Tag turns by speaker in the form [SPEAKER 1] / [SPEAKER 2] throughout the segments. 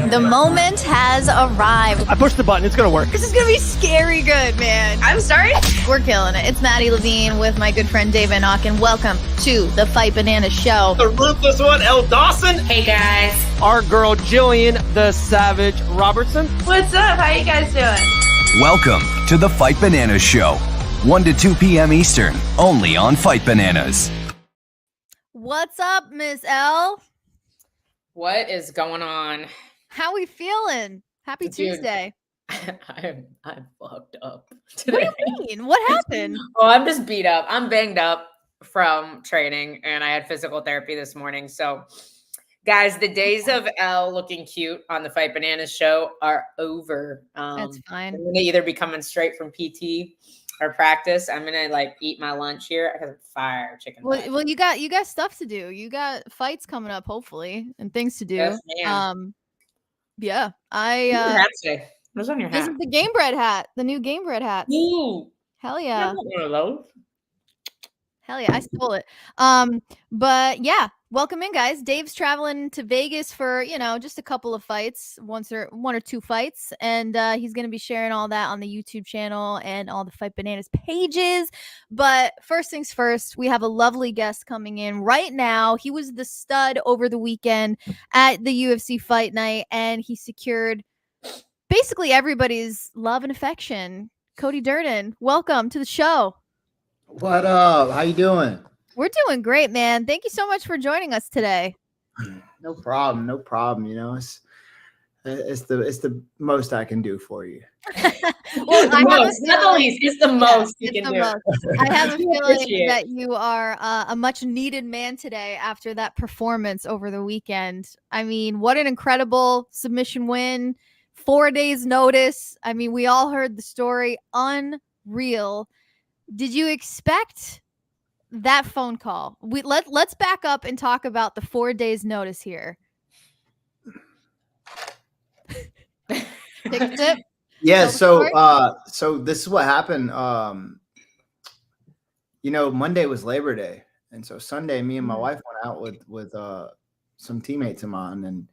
[SPEAKER 1] The moment has arrived.
[SPEAKER 2] I pushed the button. It's going to work.
[SPEAKER 1] This is going to be scary good, man.
[SPEAKER 3] I'm sorry?
[SPEAKER 1] We're killing it. It's Maddie Levine with my good friend Dave Van Auken. Welcome to the Fight Bananas Show.
[SPEAKER 2] The ruthless one, Elle Dawson.
[SPEAKER 3] Hey, guys.
[SPEAKER 2] Our girl, Gillian, the Savage Robertson.
[SPEAKER 3] What's up? How you guys doing?
[SPEAKER 4] Welcome to the Fight Bananas Show. 1 to 2 p.m. Eastern, only on Fight Bananas.
[SPEAKER 1] What's up, Miss L?
[SPEAKER 3] What is going on?
[SPEAKER 1] How we feeling? Happy
[SPEAKER 3] Dude,
[SPEAKER 1] Tuesday.
[SPEAKER 3] I'm fucked up today.
[SPEAKER 1] What do you mean? What happened?
[SPEAKER 3] Oh, I'm just beat up. I'm banged up from training, and I had physical therapy this morning. So, guys, the days of Elle looking cute on the Fight Bananas Show are over.
[SPEAKER 1] That's fine.
[SPEAKER 3] I'm gonna either be coming straight from PT or practice. I'm gonna eat my lunch here. I got fire chicken.
[SPEAKER 1] Well, you got stuff to do. You got fights coming up, hopefully, and things to do.
[SPEAKER 3] Yes, ma'am.
[SPEAKER 1] Yeah.
[SPEAKER 3] What's on your
[SPEAKER 1] This
[SPEAKER 3] hat?
[SPEAKER 1] is the Game Bread hat. The new Game Bread hat.
[SPEAKER 3] Ooh,
[SPEAKER 1] Hell yeah.
[SPEAKER 3] one of those.
[SPEAKER 1] Hell yeah, I stole it. But yeah, welcome in, guys. Dave's traveling to Vegas for, just a couple of fights, one or two fights, and he's going to be sharing all that on the YouTube channel and all the Fight Bananas pages. But first things first, we have a lovely guest coming in right now. He was the stud over the weekend at the UFC Fight Night, and he secured basically everybody's love and affection. Cody Durden, welcome to the show.
[SPEAKER 5] What up? How you doing?
[SPEAKER 1] We're doing great, man. Thank you so much for joining us today.
[SPEAKER 5] No problem. No problem. It's the most I can do for you.
[SPEAKER 1] Well,
[SPEAKER 3] It's not the least. It's the most you can do.
[SPEAKER 1] I have a feeling
[SPEAKER 3] Appreciate
[SPEAKER 1] that you are a much needed man today after that performance over the weekend. I mean, what an incredible submission win. 4 days notice. I mean, we all heard the story. Unreal. Did you expect that phone call? Let's back up and talk about the 4 days notice here. Take a sip.
[SPEAKER 5] Yeah, so this is what happened. Monday was Labor Day, and so Sunday, me and my wife went out with some teammates of mine,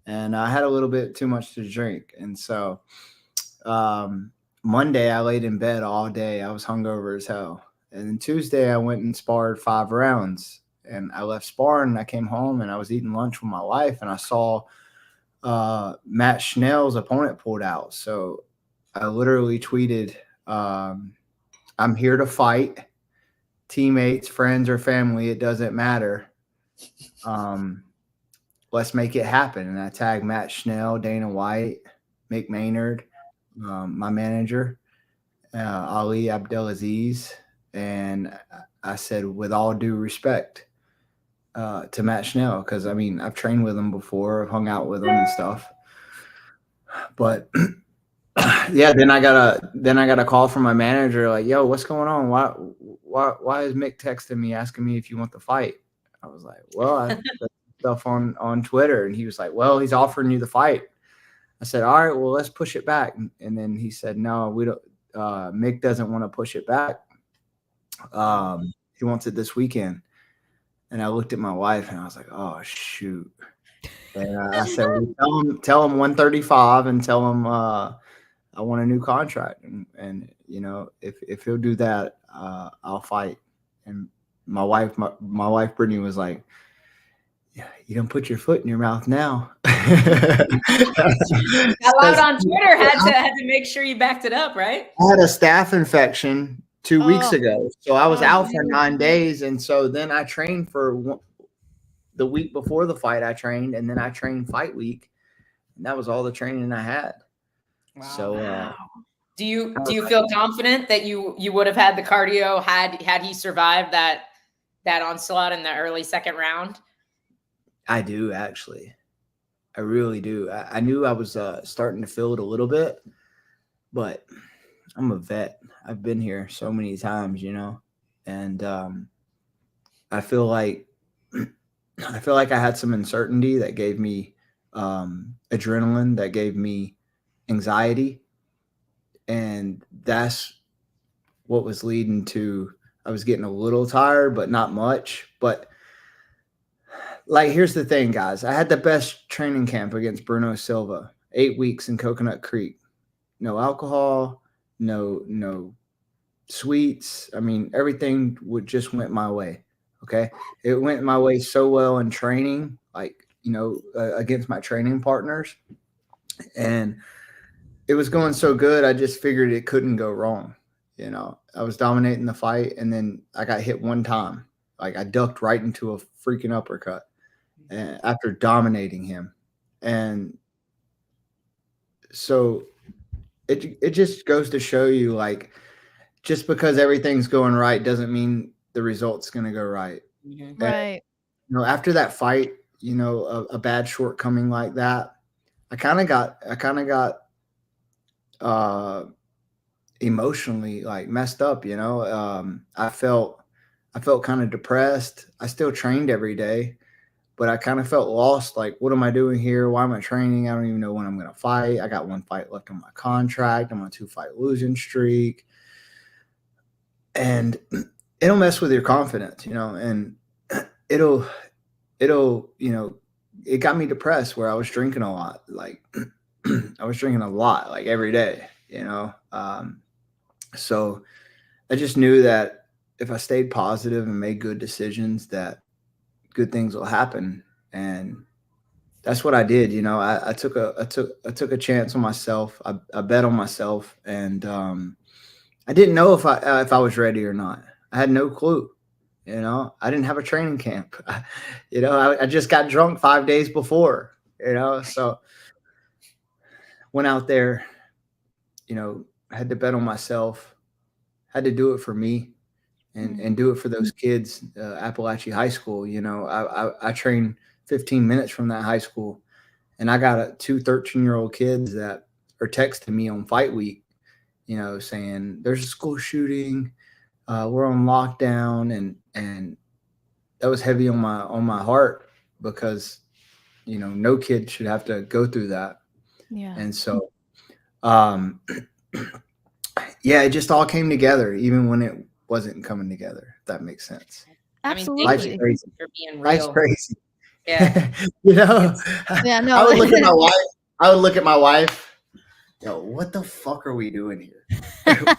[SPEAKER 5] and I had a little bit too much to drink, and so Monday, I laid in bed all day. I was hungover as hell. And then Tuesday, I went and sparred 5 rounds. And I left sparring, and I came home, and I was eating lunch with my wife, and I saw Matt Schnell's opponent pulled out. So I literally tweeted, I'm here to fight. Teammates, friends, or family, it doesn't matter. Let's make it happen. And I tagged Matt Schnell, Dana White, Mick Maynard, my manager, Ali Abdelaziz, and I said, with all due respect to Matt Schnell, because I've trained with him before, I've hung out with him and stuff. But yeah, then I got a call from my manager, like, yo, what's going on? Why is Mick texting me asking me if you want the fight? I was like, well, I put stuff on Twitter, and he was like, well, he's offering you the fight. I said, all right, well, let's push it back. And then he said, no, we don't. Mick doesn't want to push it back. He wants it this weekend. And I looked at my wife, and I was like, oh, shoot. And I said, well, tell him 135 and tell him I want a new contract. And if he'll do that, I'll fight. And my wife Brittany was like, yeah, you don't put your foot in your mouth now.
[SPEAKER 3] Out loud on Twitter had to make sure you backed it up, right?
[SPEAKER 5] I had a staph infection 2 weeks ago, so I was out for 9 days, and so then I trained for the week before the fight. I trained, and then I trained fight week, and that was all the training I had.
[SPEAKER 3] Wow.
[SPEAKER 5] So,
[SPEAKER 3] do you feel confident that you would have had the cardio had he survived that onslaught in the early second round?
[SPEAKER 5] I do, actually. I really do. I knew I was starting to feel it a little bit, but I'm a vet. I've been here so many times, and I feel like I had some uncertainty that gave me adrenaline, that gave me anxiety, and that's what was leading to I was getting a little tired, but not much. But like, here's the thing, guys. I had the best training camp against Bruno Silva. 8 weeks in Coconut Creek. No alcohol, no sweets. I mean, everything just went my way. Okay. It went my way so well in training, like, against my training partners. And it was going so good. I just figured it couldn't go wrong. I was dominating the fight, and then I got hit one time. Like, I ducked right into a freaking uppercut after dominating him. And so it just goes to show you, like, just because everything's going right doesn't mean the result's going to go right.
[SPEAKER 3] Mhm.
[SPEAKER 1] Right.
[SPEAKER 5] And, after that fight, a bad shortcoming like that, I kind of got emotionally, like, messed up. I felt kind of depressed. I still trained every day, but I kind of felt lost. Like, what am I doing here? Why am I training? I don't even know when I'm going to fight. I got one fight left on my contract. I'm on a 2-fight losing streak. And it'll mess with your confidence, and it'll, it got me depressed where I was drinking a lot. Like, I was drinking a lot, like, every day, so I just knew that if I stayed positive and made good decisions, that good things will happen. And that's what I did. I took a chance on myself. I bet on myself, and I didn't know if I was ready or not. I had no clue. I didn't have a training camp. I just got drunk 5 days before. So went out there. Had to bet on myself. Had to do it for me, and do it for those kids. Appalachia High School. I trained 15 minutes from that high school, and I got two 13-year-old kids that are texting me on fight week, saying there's a school shooting, we're on lockdown, and that was heavy on my heart, because no kid should have to go through that.
[SPEAKER 1] Yeah.
[SPEAKER 5] And so yeah, it just all came together, even when it wasn't coming together, if that makes sense.
[SPEAKER 1] Absolutely.
[SPEAKER 5] Life's crazy.
[SPEAKER 3] For being
[SPEAKER 5] Life's
[SPEAKER 3] real.
[SPEAKER 5] crazy.
[SPEAKER 3] Yeah.
[SPEAKER 1] Yeah, no.
[SPEAKER 5] I would look at my wife. What the fuck are we doing here?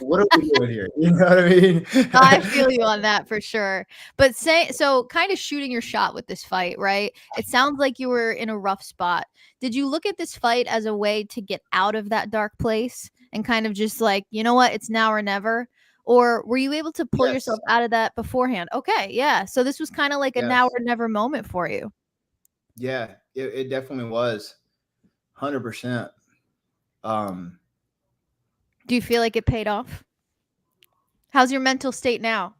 [SPEAKER 5] What are we doing here? You know what I mean?
[SPEAKER 1] I feel you on that for sure. But so kind of shooting your shot with this fight, right? It sounds like you were in a rough spot. Did you look at this fight as a way to get out of that dark place and kind of just like, you know what, it's now or never? Or were you able to pull yourself out of that beforehand? Okay, yeah. So this was kind of like a now or never moment for you.
[SPEAKER 5] Yeah, it definitely was. 100%.
[SPEAKER 1] Do you feel like it paid off? How's your mental state now?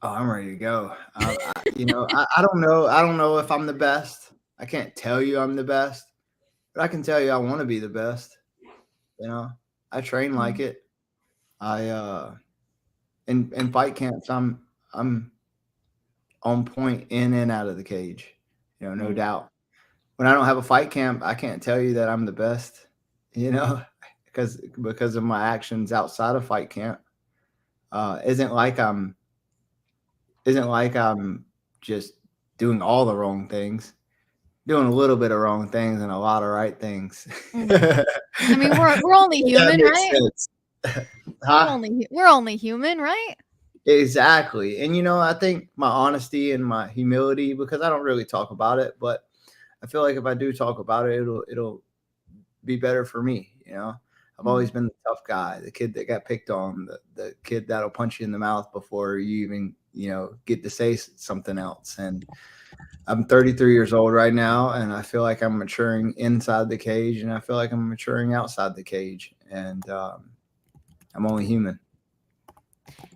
[SPEAKER 5] Oh, I'm ready to go. I don't know. I don't know if I'm the best. I can't tell you I'm the best, but I can tell you I want to be the best. I train like it. In fight camps, I'm on point in and out of the cage. No doubt. When I don't have a fight camp, I can't tell you that I'm the best. Because of my actions outside of fight camp. Isn't like I'm just doing all the wrong things. Doing a little bit of wrong things and a lot of right things.
[SPEAKER 1] I mean, we're only human, right?
[SPEAKER 5] Huh?
[SPEAKER 1] We're only human, right?
[SPEAKER 5] Exactly. And I think my honesty and my humility, because I don't really talk about it, but I feel like if I do talk about it, it'll be better for me. I've always been the tough guy, the kid that got picked on, the kid that'll punch you in the mouth before you even, get to say something else. And I'm 33 years old right now, and I feel like I'm maturing inside the cage, and I feel like I'm maturing outside the cage. And I'm only human.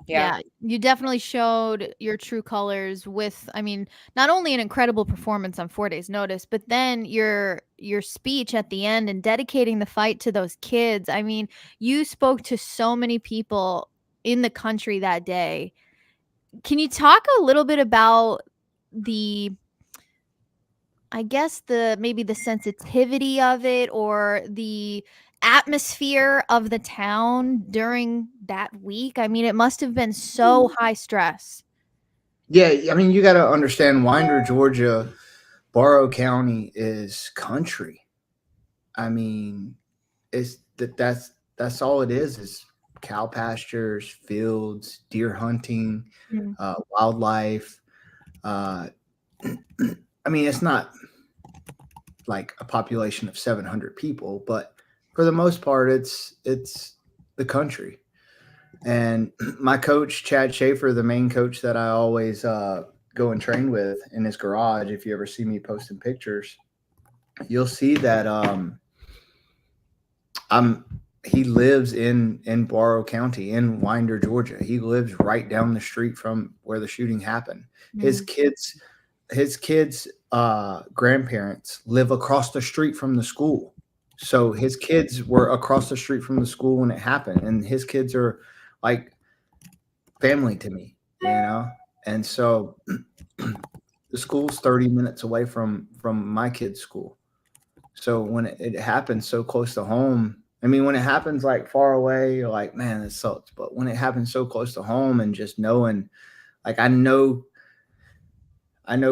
[SPEAKER 1] Yeah, you definitely showed your true colors with, I mean, not only an incredible performance on 4 days notice, but then your speech at the end and dedicating the fight to those kids. I mean, you spoke to so many people in the country that day. Can you talk a little bit about maybe the sensitivity of it, or the atmosphere of the town during that week? I mean, it must have been so high stress.
[SPEAKER 5] Yeah, I mean, you got to understand, Winder, Georgia, Barrow County is country. I mean, that's all it is cow pastures, fields, deer hunting,
[SPEAKER 1] Mhm.
[SPEAKER 5] wildlife. Uh, I mean, it's not like a population of 700 people, but for the most part, it's the country. And my coach, Chad Schaefer, the main coach that I always go and train with in his garage, if you ever see me posting pictures, you'll see that he lives in Barrow County in Winder, Georgia. He lives right down the street from where the shooting happened. His kids grandparents live across the street from the school. So his kids were across the street from the school when it happened, and his kids are like family to me, you know. And so the school's 30 minutes away from my kids' school. So when it happens so close to home, I mean, when it happens like far away, you're like, man, it sucks. But when it happens so close to home, and just knowing, like, I know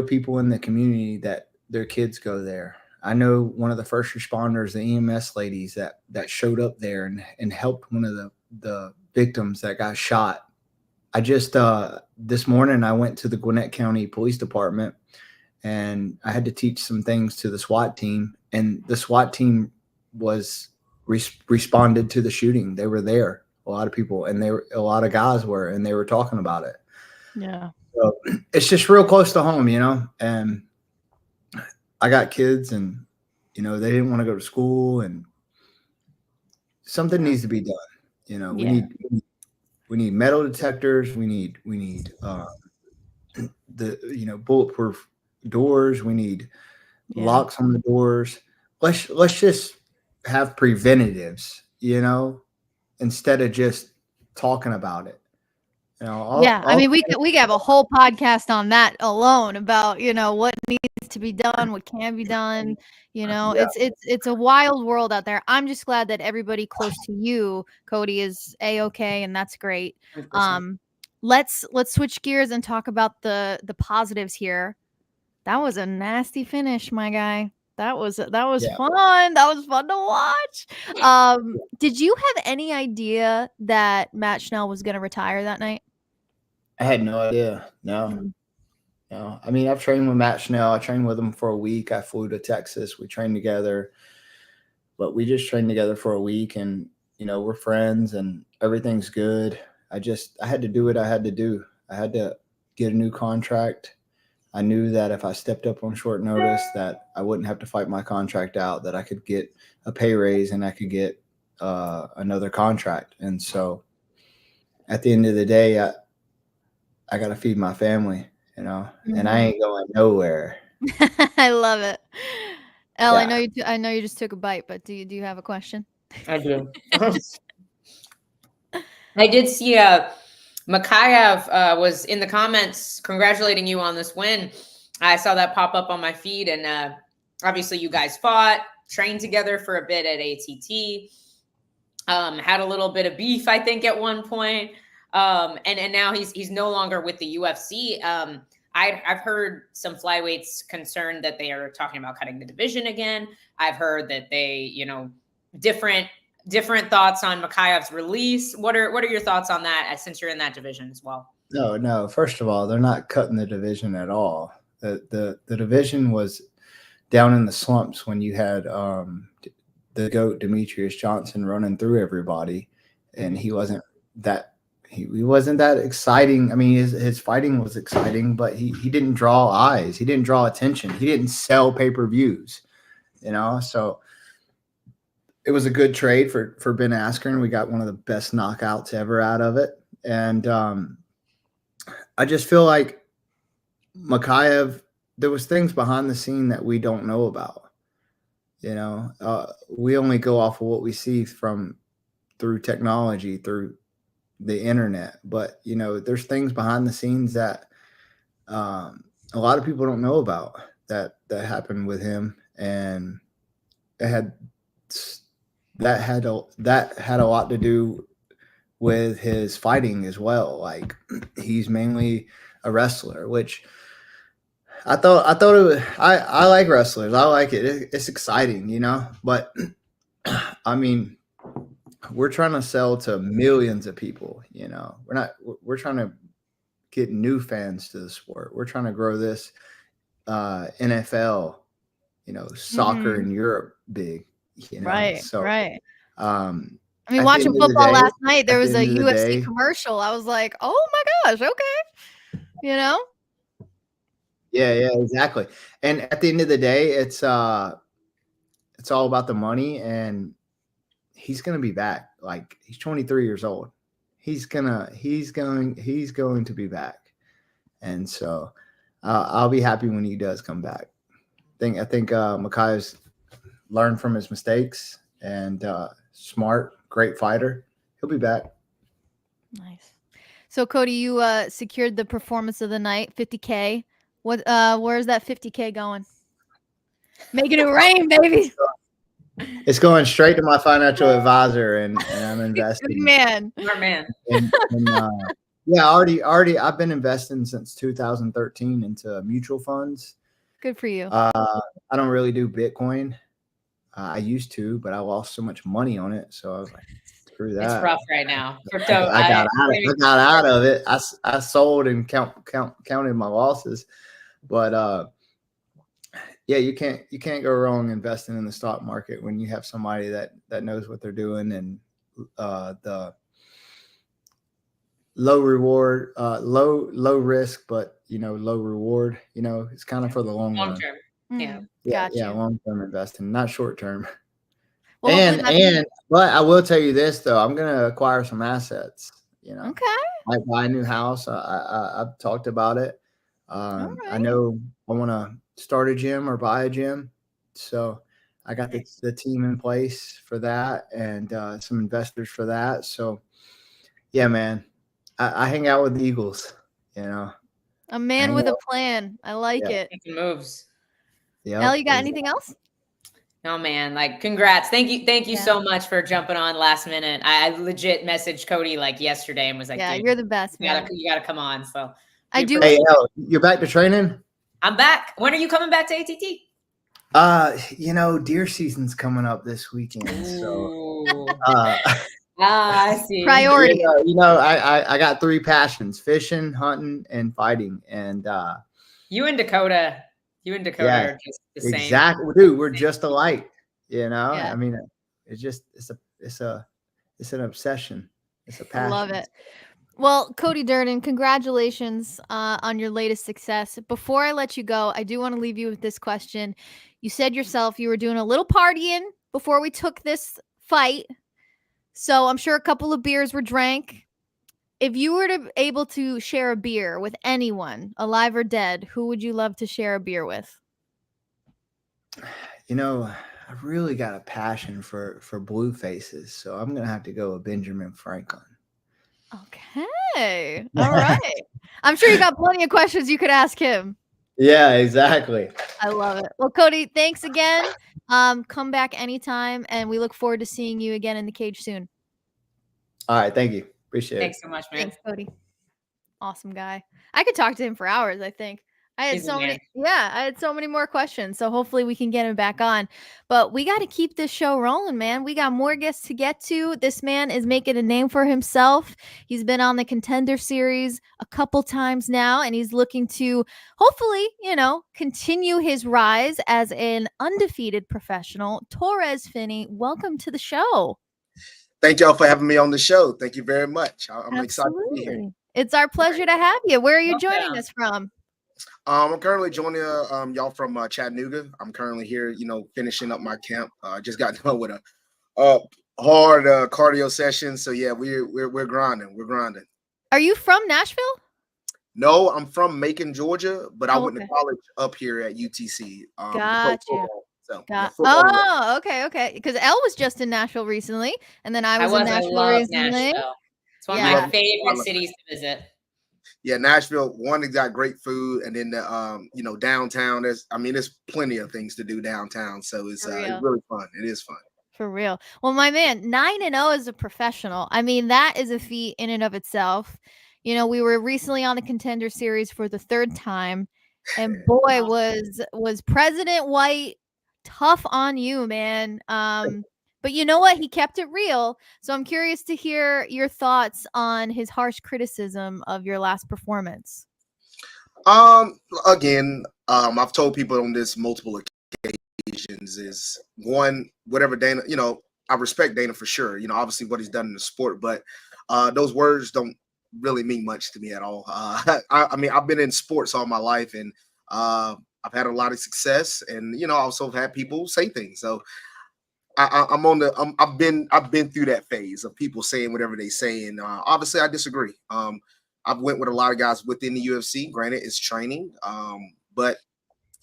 [SPEAKER 5] people in the community that their kids go there. I know one of the first responders, the EMS ladies that showed up there and helped one of the victims that got shot. I just this morning I went to the Gwinnett County Police Department, and I had to teach some things to the SWAT team, and the SWAT team was responded to the shooting. They were there, a lot of people, and a lot of guys were, and they were talking about it.
[SPEAKER 1] Yeah.
[SPEAKER 5] So it's just real close to home, you know. And I got kids, and they didn't want to go to school, and something needs to be done. You know, we need metal detectors. We need the bulletproof doors. We need locks on the doors. Let's just have preventatives, instead of just talking about it.
[SPEAKER 1] I mean, we could have a whole podcast on that alone about, what needs to be done, what can be done. It's a wild world out there. I'm just glad that everybody close to you, Cody, is A-okay, and that's great.
[SPEAKER 3] 100%.
[SPEAKER 1] Let's switch gears and talk about the positives here. That was a nasty finish, my guy. That was fun. That was fun to watch. Did you have any idea that Matt Schnell was going to retire that night?
[SPEAKER 5] I had no idea. No. I mean, I've trained with Matt Schnell. I trained with him for a week. I flew to Texas. We trained together, but we just trained together for a week, and we're friends and everything's good. I had to do what I had to do. I had to get a new contract. I knew that if I stepped up on short notice, that I wouldn't have to fight my contract out, that I could get a pay raise and I could get another contract. And so at the end of the day, I got to feed my family, and I ain't going nowhere.
[SPEAKER 1] I love it. Elle,
[SPEAKER 5] Yeah.
[SPEAKER 1] I know you just took a bite, but do you have a question?
[SPEAKER 3] I do. I did see Makayev was in the comments congratulating you on this win. I saw that pop up on my feed, and obviously you guys fought, trained together for a bit at ATT, had a little bit of beef, I think, at one point, and now he's no longer with the UFC. I've heard some flyweights concerned that they are talking about cutting the division again. I've heard that they, different thoughts on Makayev's release. What are your thoughts on that, since you're in that division as well?
[SPEAKER 5] No. First of all, they're not cutting the division at all. The division was down in the slumps when you had the GOAT Demetrius Johnson running through everybody, and he wasn't that exciting. I mean, his fighting was exciting, but he didn't draw eyes. He didn't draw attention. He didn't sell pay-per-views, so it was a good trade for Ben Askren. We got one of the best knockouts ever out of it. And I just feel like Makayev, there was things behind the scene that we don't know about. We only go off of what we see through technology, through the internet. But, there's things behind the scenes that a lot of people don't know about that happened with him. And that had a lot to do with his fighting as well. Like, he's mainly a wrestler, which I thought it was, I like wrestlers. I like it. It's exciting, you know, but I mean, we're trying to sell to millions of people, you know, we're trying to get new fans to the sport. We're trying to grow this NFL, you know, soccer in Europe big, you know.
[SPEAKER 1] Right,
[SPEAKER 5] So
[SPEAKER 1] right.
[SPEAKER 5] um
[SPEAKER 1] I mean,
[SPEAKER 5] at the
[SPEAKER 1] watching
[SPEAKER 5] end of the
[SPEAKER 1] football
[SPEAKER 5] day,
[SPEAKER 1] last night, there
[SPEAKER 5] at the
[SPEAKER 1] was a
[SPEAKER 5] end of the
[SPEAKER 1] UFC
[SPEAKER 5] day,
[SPEAKER 1] commercial. I was like, oh my gosh, okay. You know?
[SPEAKER 5] yeah, exactly. And at the end of the day, it's all about the money, and he's gonna be back. Like, he's 23 years old. He's going to be back. And so I'll be happy when he does come back. I think Makai's learned from his mistakes, and smart, great fighter. He'll be back.
[SPEAKER 1] Nice. So Cody, you secured the performance of the night, 50K. What where's that 50K going? Making it rain, baby.
[SPEAKER 5] It's going straight to my financial advisor, and I'm investing.
[SPEAKER 1] Good man.
[SPEAKER 3] Smart man.
[SPEAKER 5] Yeah, already I've been investing since 2013 into mutual funds.
[SPEAKER 1] Good for you.
[SPEAKER 5] I don't really do Bitcoin. I used to, but I lost so much money on it, so I was like, screw that.
[SPEAKER 3] It's rough right now. Crypto.
[SPEAKER 5] I got out of it. I sold and counted my losses, but yeah, you can't go wrong investing in the stock market when you have somebody that knows what they're doing, and the low reward, low risk, but low reward. It's kind of for the long run.
[SPEAKER 3] term. Yeah.
[SPEAKER 5] Yeah, long term investing, not short term.
[SPEAKER 1] Well,
[SPEAKER 5] But I will tell you this though, I'm gonna acquire some assets.
[SPEAKER 1] Okay.
[SPEAKER 5] I buy a new house. I've talked about it. I
[SPEAKER 1] right.
[SPEAKER 5] know I want to start a gym or buy a gym, so I got the team in place for that, and some investors for that. So yeah, man, I hang out with the Eagles.
[SPEAKER 1] A man with a plan. I like it.
[SPEAKER 3] Making moves.
[SPEAKER 5] Yeah.
[SPEAKER 1] Elle, you got anything else?
[SPEAKER 3] Oh man, like congrats. Thank you so much for jumping on last minute. I legit messaged Cody like yesterday and was like,
[SPEAKER 1] yeah,
[SPEAKER 3] dude,
[SPEAKER 1] you're the best, man.
[SPEAKER 3] You gotta come on. So
[SPEAKER 1] I do.
[SPEAKER 5] Hey, Elle, you're back to training?
[SPEAKER 3] I'm back. When are you coming back to ATT?
[SPEAKER 5] Deer season's coming up this weekend. So
[SPEAKER 3] I see.
[SPEAKER 1] Priority.
[SPEAKER 5] I got 3 passions: fishing, hunting, and fighting. And
[SPEAKER 3] you and Dakota are just the same.
[SPEAKER 5] Exactly, dude. We're just alike.
[SPEAKER 1] Yeah.
[SPEAKER 5] I mean, it's an obsession. It's a passion.
[SPEAKER 1] I love it. Well, Cody Durden, congratulations on your latest success. Before I let you go, I do want to leave you with this question. You said yourself you were doing a little partying before we took this fight, so I'm sure a couple of beers were drank. If you were able to share a beer with anyone, alive or dead, who would you love to share a beer with?
[SPEAKER 5] I've really got a passion for blue faces, so I'm gonna have to go with Benjamin Franklin.
[SPEAKER 1] Okay. All right. I'm sure you got plenty of questions you could ask him.
[SPEAKER 5] Yeah, exactly.
[SPEAKER 1] I love it. Well, Cody, thanks again. Come back anytime, and we look forward to seeing you again in the cage soon.
[SPEAKER 5] All right. Thank you. Appreciate it.
[SPEAKER 3] Thanks so much, man.
[SPEAKER 1] Thanks, Cody. Awesome guy. I could talk to him for hours, I think. I had so many more questions. So hopefully we can get him back on. But we got to keep this show rolling, man. We got more guests to get to. This man is making a name for himself. He's been on the Contender Series a couple times now, and he's looking to hopefully, continue his rise as an undefeated professional. Torres, Finney, welcome to the show.
[SPEAKER 6] Thank y'all for having me on the show. Thank you very much. I'm excited to be here.
[SPEAKER 1] It's our pleasure to have you. Where are you joining us from?
[SPEAKER 6] I'm currently joining y'all from Chattanooga. I'm currently here, finishing up my camp. Just got done with a hard cardio session. So yeah, we're grinding. We're grinding.
[SPEAKER 1] Are you from Nashville?
[SPEAKER 6] No, I'm from Macon, Georgia, but I went to college up here at UTC.
[SPEAKER 1] Gotcha. Okay. Because Elle was just in Nashville recently, and then I was in Nashville recently.
[SPEAKER 3] Nashville. It's one of my favorite cities to visit.
[SPEAKER 6] Yeah, Nashville. One, it got great food, and then the downtown. There's plenty of things to do downtown. So it's really fun. It is fun.
[SPEAKER 1] For real. Well, my man, 9-0 as a professional. I mean, that is a feat in and of itself. You know, we were recently on the Contender Series for the 3rd time, and boy, was President White tough on you, man. But you know what? He kept it real. So I'm curious to hear your thoughts on his harsh criticism of your last performance.
[SPEAKER 6] Again, I've told people on this multiple occasions is one, whatever Dana, I respect Dana for sure. Obviously what he's done in the sport, but those words don't really mean much to me at all. I mean, I've been in sports all my life, and I've had a lot of success, and I also have had people say things. So I've been through that phase of people saying whatever they say, and obviously I disagree. I've went with a lot of guys within the UFC. Granted, it's training, but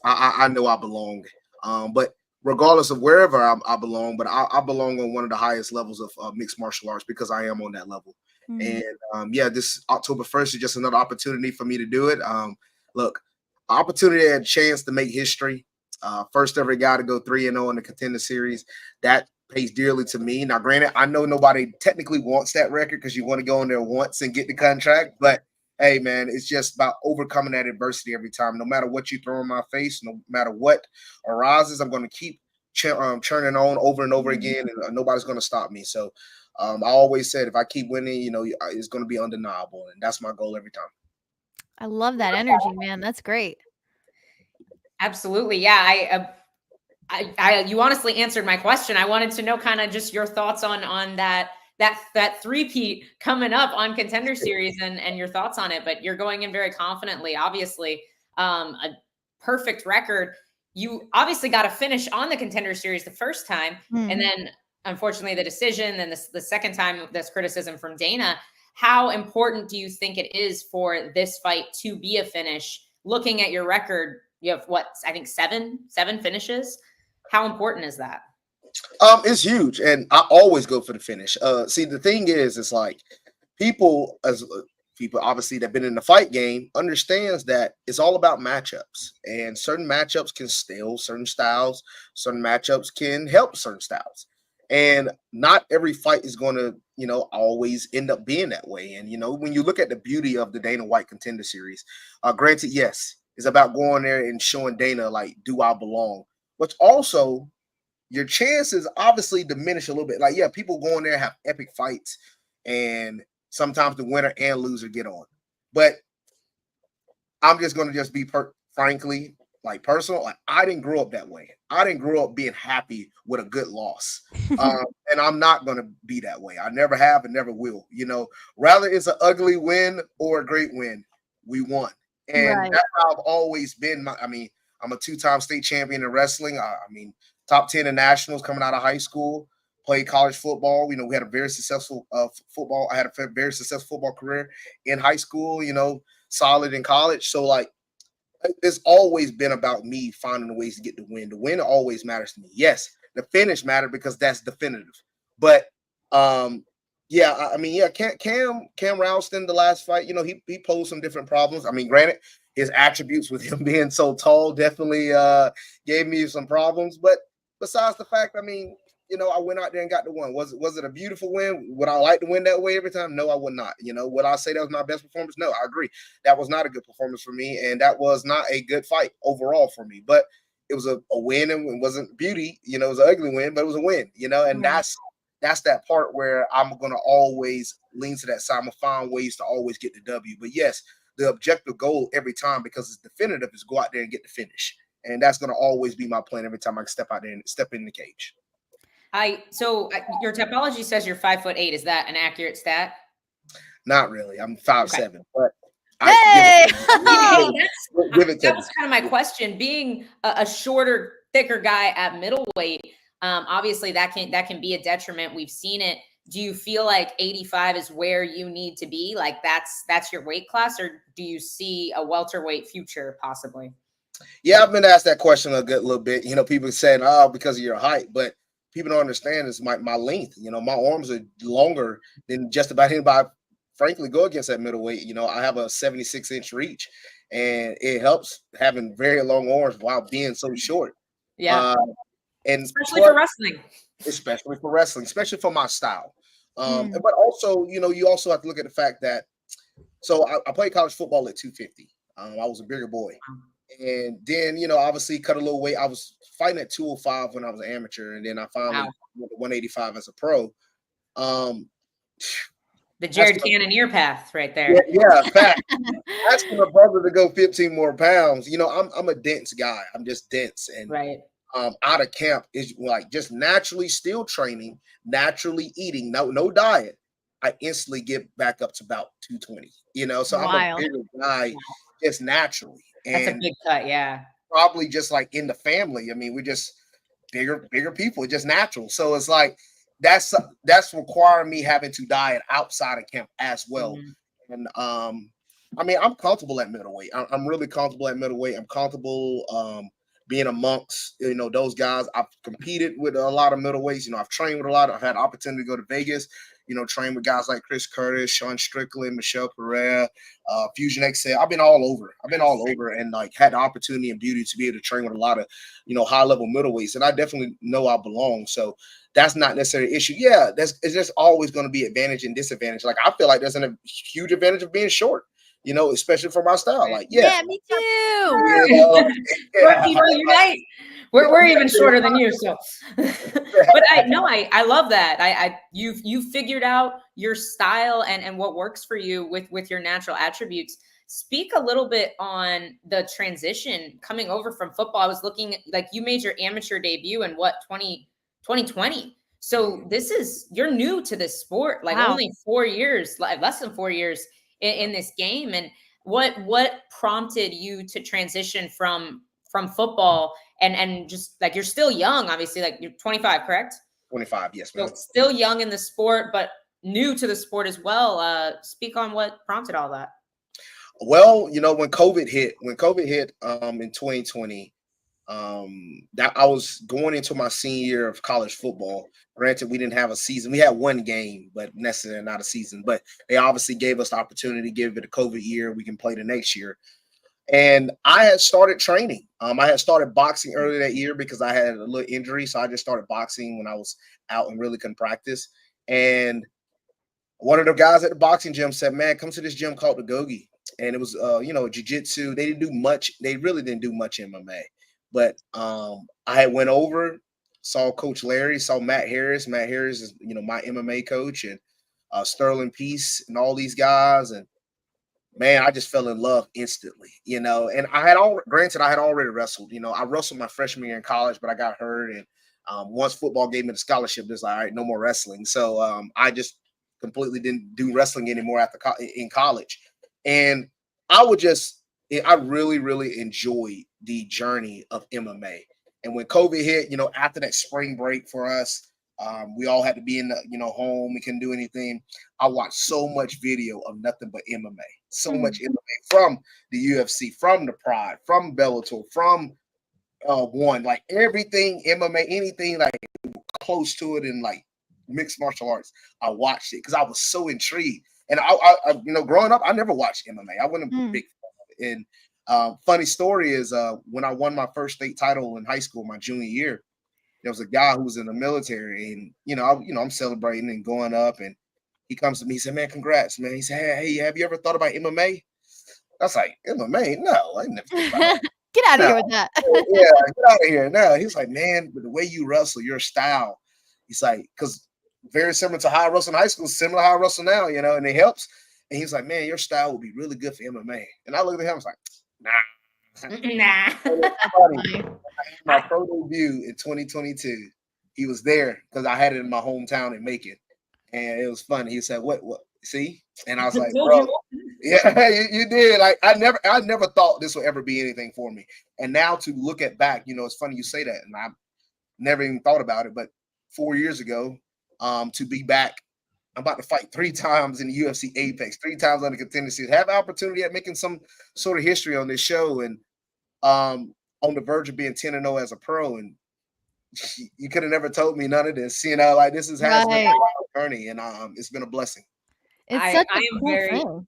[SPEAKER 6] I know I belong. But regardless of wherever I belong, but I belong on one of the highest levels of mixed martial arts because I am on that level. And this October 1st is just another opportunity for me to do it. Look, opportunity and a chance to make history. First ever guy to go 3-0 in the Contender Series. That pays dearly to me. Now, granted, I know nobody technically wants that record because you want to go in there once and get the contract. But hey, man, it's just about overcoming that adversity every time. No matter what you throw in my face, no matter what arises, I'm going to keep churning on over and over again, and nobody's going to stop me. So I always said if I keep winning, it's going to be undeniable, and that's my goal every time.
[SPEAKER 1] I love that energy, man. That's great.
[SPEAKER 3] Absolutely. Yeah. You honestly answered my question. I wanted to know kind of just your thoughts on that three-peat coming up on Contender Series and your thoughts on it, but you're going in very confidently, obviously. A perfect record. You obviously got a finish on the Contender Series the first time, and then unfortunately the decision, and the second time this criticism from Dana. How important do you think it is for this fight to be a finish? Looking at your record, you have I think seven finishes. How important is that?
[SPEAKER 6] It's huge, and I always go for the finish. See, the thing is, it's like people obviously that been in the fight game understands that it's all about matchups, and certain matchups can steal certain styles, certain matchups can help certain styles, and not every fight is going to always end up being that way. And when you look at the beauty of the Dana White Contender Series, granted, yes, it's about going there and showing Dana, like, do I belong? But also your chances obviously diminish a little bit. Like, yeah, people go in there have epic fights, and sometimes the winner and loser get on. But I'm just going to just be frankly, like, personal. Like, I didn't grow up that way. I didn't grow up being happy with a good loss. And I'm not going to be that way. I never have and never will. Rather it's an ugly win or a great win, we won. And that's how I've always been. I'm a 2-time state champion in wrestling. Top 10 in nationals coming out of high school. Played college football. We had a very successful football. I had a very successful football career in high school. Solid in college. So, like, it's always been about me finding the ways to get the win. The win always matters to me. Yes, the finish mattered because that's definitive. But Cam Ralston, the last fight, he posed some different problems. Granted, his attributes with him being so tall definitely gave me some problems. But besides the fact, I went out there and got the win. Was it a beautiful win? Would I like to win that way every time? No, I would not. Would I say that was my best performance? No, I agree. That was not a good performance for me, and that was not a good fight overall for me. But it was a win, and it wasn't beauty. It was an ugly win, but it was a win. And that's that part where I'm going to always lean to that side. I'm going to find ways to always get the W. But yes, the objective goal every time, because it's definitive, is go out there and get the finish. And that's going to always be my plan every time I step out there and step in the cage.
[SPEAKER 3] So your Tapology says you're 5'8". Is that an accurate stat?
[SPEAKER 6] Not really. I'm 5'7",
[SPEAKER 3] okay.
[SPEAKER 6] but
[SPEAKER 3] that was kind of my question. Being a shorter, thicker guy at middleweight, obviously that can be a detriment. We've seen it. Do you feel like 85 is where you need to be? Like that's your weight class, or do you see a welterweight future possibly?
[SPEAKER 6] Yeah, I've been asked that question a good little bit. People saying, "Oh, because of your height," but people don't understand is my length. My arms are longer than just about anybody, frankly, go against that middleweight. I have a 76-inch reach, and it helps having very long arms while being so short.
[SPEAKER 3] Yeah.
[SPEAKER 6] And
[SPEAKER 3] especially for wrestling.
[SPEAKER 6] Especially for my style. But also, you also have to look at the fact that So I played college football at 250. I was a bigger boy. And then, obviously cut a little weight. I was fighting at 205 when I was an amateur. And then I finally went to 185 as a pro.
[SPEAKER 3] The Jared Cannonier path right there.
[SPEAKER 6] Yeah, fact. Asking my brother to go 15 more pounds. I'm a dense guy. I'm just dense. And
[SPEAKER 3] right.
[SPEAKER 6] Out of camp is like just naturally still training, naturally eating, no diet. I instantly get back up to about 220. So I'm a bigger guy just naturally.
[SPEAKER 3] That's a big cut, yeah.
[SPEAKER 6] Probably just like in the family. I mean, we're just bigger people, just natural. So it's like that's requiring me having to diet outside of camp as well. Mm-hmm. And I mean, I'm comfortable at middleweight. I'm really comfortable at middleweight. I'm comfortable being amongst those guys. I've competed with a lot of middleweights. I've trained with a lot. I've had opportunity to go to Vegas. Train with guys like Chris Curtis, Sean Strickland, Michelle Pereira, Fusion XL. I've been all over and like had the opportunity and beauty to be able to train with a lot of, high level middleweights. And I definitely know I belong. So that's not necessarily an issue. Yeah, it's just always going to be advantage and disadvantage. Like I feel like there's a huge advantage of being short. Especially for my style. Like, yeah,
[SPEAKER 1] me too.
[SPEAKER 3] People unite. We're even shorter than you, so. But I love that. You've figured out your style and what works for you with your natural attributes. Speak a little bit on the transition coming over from football. I was looking like you made your amateur debut in 2020. So you're new to this sport, like only 4 years, like less than 4 years in this game. And what prompted you to transition from football and just like, you're still young, obviously, like you're 25, correct?
[SPEAKER 6] 25. Yes, ma'am.
[SPEAKER 3] So still young in the sport, but new to the sport as well. Speak on what prompted all that.
[SPEAKER 6] Well, when COVID hit in 2020, that I was going into my senior year of college football. Granted, we didn't have a season. We had one game, but necessarily not a season. But they obviously gave us the opportunity to give it a COVID year. We can play the next year. And I had started training. I had started boxing earlier that year because I had a little injury. So I just started boxing when I was out and really couldn't practice. And one of the guys at the boxing gym said, man, come to this gym called the Gogi. And it was, jiu-jitsu. They didn't do much. They really didn't do much MMA. But I had went over, saw Coach Larry, saw Matt Harris. Matt Harris is, my MMA coach, and Sterling Peace and all these guys. And man, I just fell in love instantly, and I had already wrestled. I wrestled my freshman year in college, but I got hurt. And once football gave me the scholarship, it's like, all right, no more wrestling. So I just completely didn't do wrestling anymore in college. And I really, really enjoyed the journey of MMA. And when COVID hit, after that spring break for us, we all had to be in the, home. We couldn't do anything. I watched so much video of nothing but MMA, so much MMA from the UFC, from the Pride, from Bellator, from One, like everything MMA, anything like close to it in like mixed martial arts. I watched it because I was so intrigued. And I growing up, I never watched MMA. I wasn't a big fan of it. And funny story is when I won my first state title in high school, my junior year, there was a guy who was in the military, and I'm celebrating and going up, and he comes to me, he said, man, congrats, man. He said, hey, have you ever thought about MMA? I was like, MMA? No, I never thought about it.
[SPEAKER 1] Get out of here with that.
[SPEAKER 6] Yeah, get out of here. No, he's like, man, but the way you wrestle, your style, he's like, because very similar to how I wrestle in high school, similar to how I wrestle now, and it helps. And he's like, man, your style would be really good for MMA. And I looked at him, I was like, nah. My pro debut in 2022, he was there because I had it in my hometown in Macon, and it was funny. He said, "What? See?" And I was like, "Bro, yeah, you did." Like I never thought this would ever be anything for me. And now to look at back, it's funny you say that, and I never even thought about it. But 4 years ago, to be back, I'm about to fight 3 times in the UFC Apex, 3 times under contender series, have the opportunity at making some sort of history on this show, and on the verge of being 10-0 as a pro. And you could have never told me none of this, like this has been a journey, and it's been a blessing.
[SPEAKER 1] It's such a cool thing.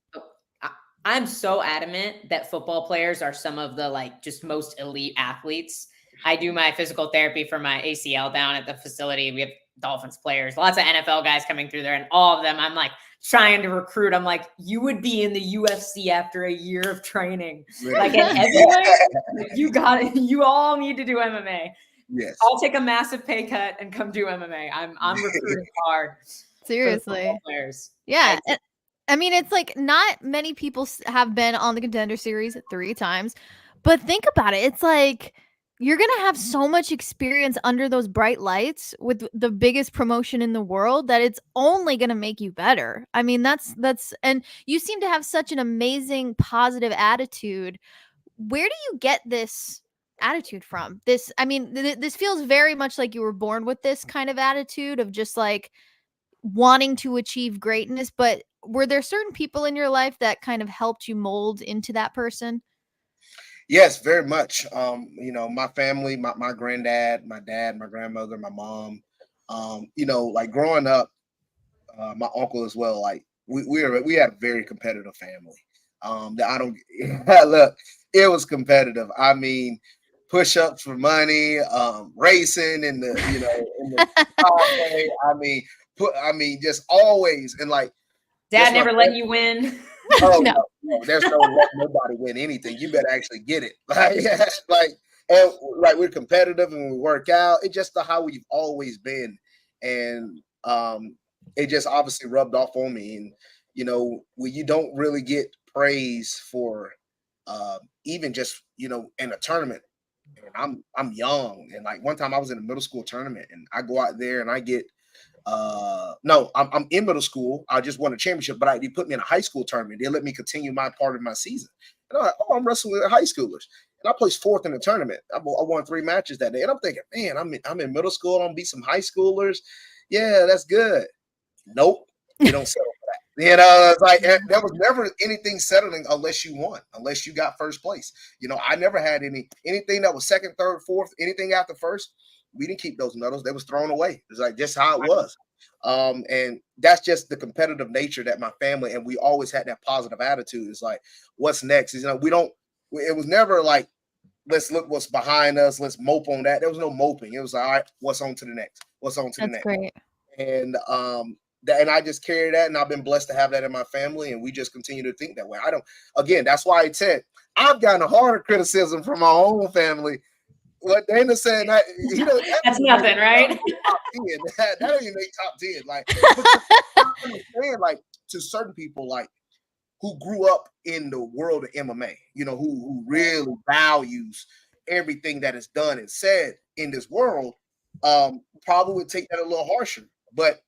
[SPEAKER 3] I'm so adamant that football players are some of the like just most elite athletes. I do my physical therapy for my ACL down at the facility. We have Dolphins players, lots of NFL guys coming through there, and all of them, I'm like trying to recruit. I'm like, you would be in the UFC after a year of training. Like at heavyweight, you got it. You all need to do MMA.
[SPEAKER 6] Yes.
[SPEAKER 3] I'll take a massive pay cut and come do MMA. I'm recruiting hard.
[SPEAKER 1] Seriously.
[SPEAKER 3] Players.
[SPEAKER 1] Yeah. I mean, it's like not many people have been on the Contender Series 3 times, but think about it. It's like you're going to have so much experience under those bright lights with the biggest promotion in the world that it's only going to make you better. I mean, that's and you seem to have such an amazing positive attitude. Where do you get this attitude from? This, I mean, this feels very much like you were born with this kind of attitude of just like wanting to achieve greatness, but were there certain people in your life that kind of helped you mold into that person?
[SPEAKER 6] Yes, very much. You know, my family, my granddad, my dad, my grandmother, my mom, you know, like growing up, my uncle as well, like we had a very competitive family. That I don't look, it was competitive. I mean, push-ups for money, racing in the, you know, in the hallway. I mean, just always, and like
[SPEAKER 3] Dad never let you win.
[SPEAKER 6] oh no. There's no let nobody win anything. You better actually get it. Like we're competitive and we work out. It's just how we've always been, and it just obviously rubbed off on me. And you know, when you don't really get praise for even just, you know, in a tournament. And I'm young, and like one time I was in a middle school tournament, and I go out there and I get no, I'm in middle school. I just won a championship, but they put me in a high school tournament. They let me continue my part of my season. And I'm like, oh, I'm wrestling with high schoolers. And I placed 4th in the tournament. I won 3 matches that day. And I'm thinking, man, I'm in middle school. I'm gonna beat some high schoolers. Yeah, that's good. Nope, you don't settle for that. You know, it's like there was never anything settling unless you won, unless you got first place. You know, I never had anything that was 2nd, 3rd, 4th, anything after first. We didn't keep those medals. They was thrown away. It's like just how it was. And that's just the competitive nature that my family, and we always had that positive attitude. It's like, what's next? You know, it was never like, let's look what's behind us. Let's mope on that. There was no moping. It was like, all right, what's on to the next? What's on to the next?
[SPEAKER 1] Great.
[SPEAKER 6] And and I just carry that, and I've been blessed to have that in my family, and we just continue to think that way. That's why I said I've gotten a harder criticism from my own family. What Dana said, you know,
[SPEAKER 3] that's nothing, right?
[SPEAKER 6] That don't even make top 10. Like, understand, like to certain people, like who grew up in the world of MMA, you know, who really values everything that is done and said in this world, probably would take that a little harsher. But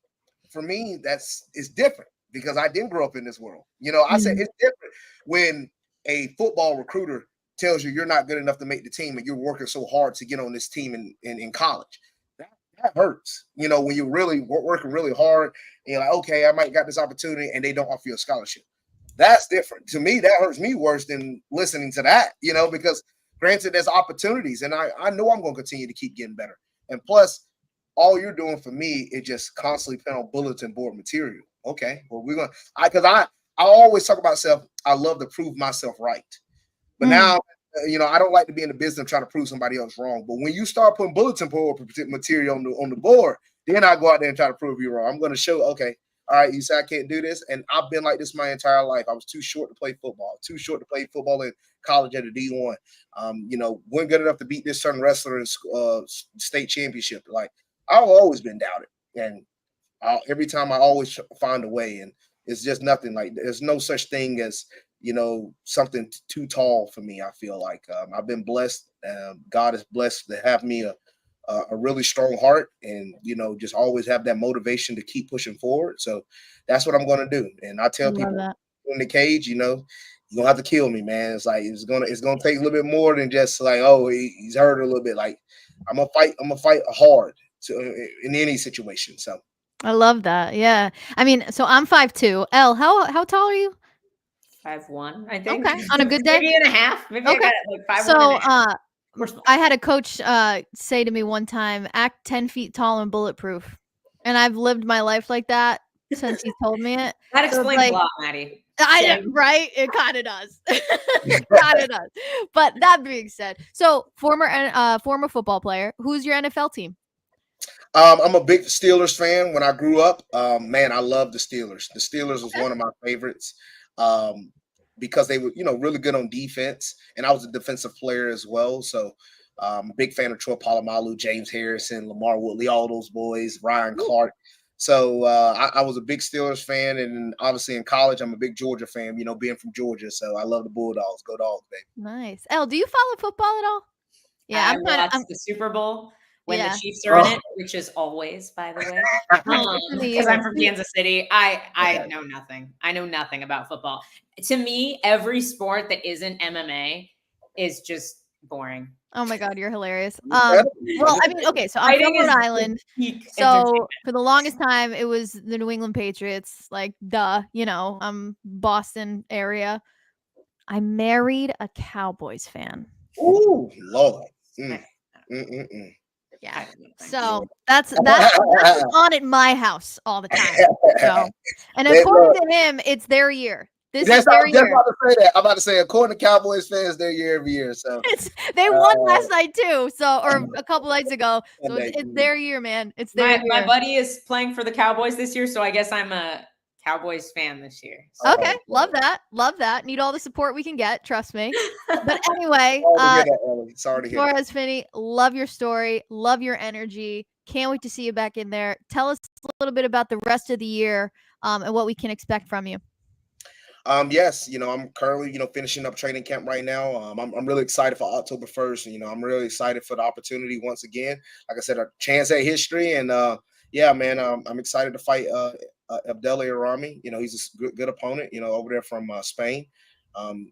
[SPEAKER 6] for me, it's different because I didn't grow up in this world. You know, I said it's different when a football recruiter tells you you're not good enough to make the team and you're working so hard to get on this team in college. That hurts. You know, when you're really working really hard and you're like, okay, I might got this opportunity and they don't offer you a scholarship. That's different. To me, that hurts me worse than listening to that, you know, because granted there's opportunities and I know I'm going to continue to keep getting better. And plus, all you're doing for me is just constantly putting on bulletin board material. Okay, well, because I always talk about myself. I love to prove myself right. But now, you know, I don't like to be in the business of trying to prove somebody else wrong. But when you start putting bulletin board material on the board, then I go out there and try to prove you wrong. I'm going to show, okay, all right, you say I can't do this. And I've been like this my entire life. I was too short to play football, in college at a D1. You know, wasn't good enough to beat this certain wrestler in state championship. Like, I've always been doubted. And every time I always find a way. And it's just nothing like, there's no such thing as, you know, something too tall for me. I feel like I've been blessed. God is blessed to have me a really strong heart, and you know, just always have that motivation to keep pushing forward. So that's what I'm going to do. And I tell people in the cage, you know, you're gonna have to kill me, man. It's like it's gonna take a little bit more than just like, oh, he's hurt a little bit. Like I'm gonna fight hard in any situation. So
[SPEAKER 1] I love that. Yeah. I mean, so I'm 5'2". Elle, how tall are you?
[SPEAKER 3] 5'1", I think.
[SPEAKER 1] Okay, on a good day.
[SPEAKER 3] Maybe and a half. Maybe
[SPEAKER 1] okay.
[SPEAKER 3] I got like 5'1".
[SPEAKER 1] So I had a coach say to me one time, act 10 feet tall and bulletproof. And I've lived my life like that since he told me it.
[SPEAKER 3] That explains a lot, Maddie.
[SPEAKER 1] Right? It kind of does. It kind of does. But that being said, so former football player, who's your NFL team?
[SPEAKER 6] I'm a big Steelers fan. When I grew up, man, I love the Steelers. The Steelers was one of my favorites because they were, really good on defense, and I was a defensive player as well. So, big fan of Troy Polamalu, James Harrison, Lamar Woodley, all those boys, Ryan Clark. So I was a big Steelers fan, and obviously in college, I'm a big Georgia fan. Being from Georgia, so I love the Bulldogs. Go Dogs, baby!
[SPEAKER 1] Nice. Elle, do you follow football at all? Yeah,
[SPEAKER 3] I watched the Super Bowl when the Chiefs are in it, which is always, by the way, because I'm from Kansas City. I know nothing. I know nothing about football. To me, every sport that isn't MMA is just boring.
[SPEAKER 1] Oh my God, you're hilarious. Well, I mean, okay, so I'm from Rhode Island. So for the longest time, it was the New England Patriots. Like, duh, I'm Boston area. I married a Cowboys fan.
[SPEAKER 6] Ooh, Lord.
[SPEAKER 1] Yeah. So that's on at my house all the time. So, and according to him, it's their year. This is their year.
[SPEAKER 6] I'm about to say, according to Cowboys fans, their year every year. So
[SPEAKER 1] they won last night too. So, or a couple nights ago. So it's their year, man. It's their year.
[SPEAKER 3] My buddy is playing for the Cowboys this year, so I guess I'm a Cowboys fan this year.
[SPEAKER 1] So. Okay, love that. Love that. Need all the support we can get. Trust me. But anyway,
[SPEAKER 6] sorry to hear
[SPEAKER 1] Torres, Finney, love your story. Love your energy. Can't wait to see you back in there. Tell us a little bit about the rest of the year and what we can expect from you.
[SPEAKER 6] Yes, I'm currently, finishing up training camp right now. I'm really excited for October 1st. I'm really excited for the opportunity once again. Like I said, a chance at history, and yeah, man, I'm excited to fight Abdel Arami. He's a good opponent. Over there from Spain.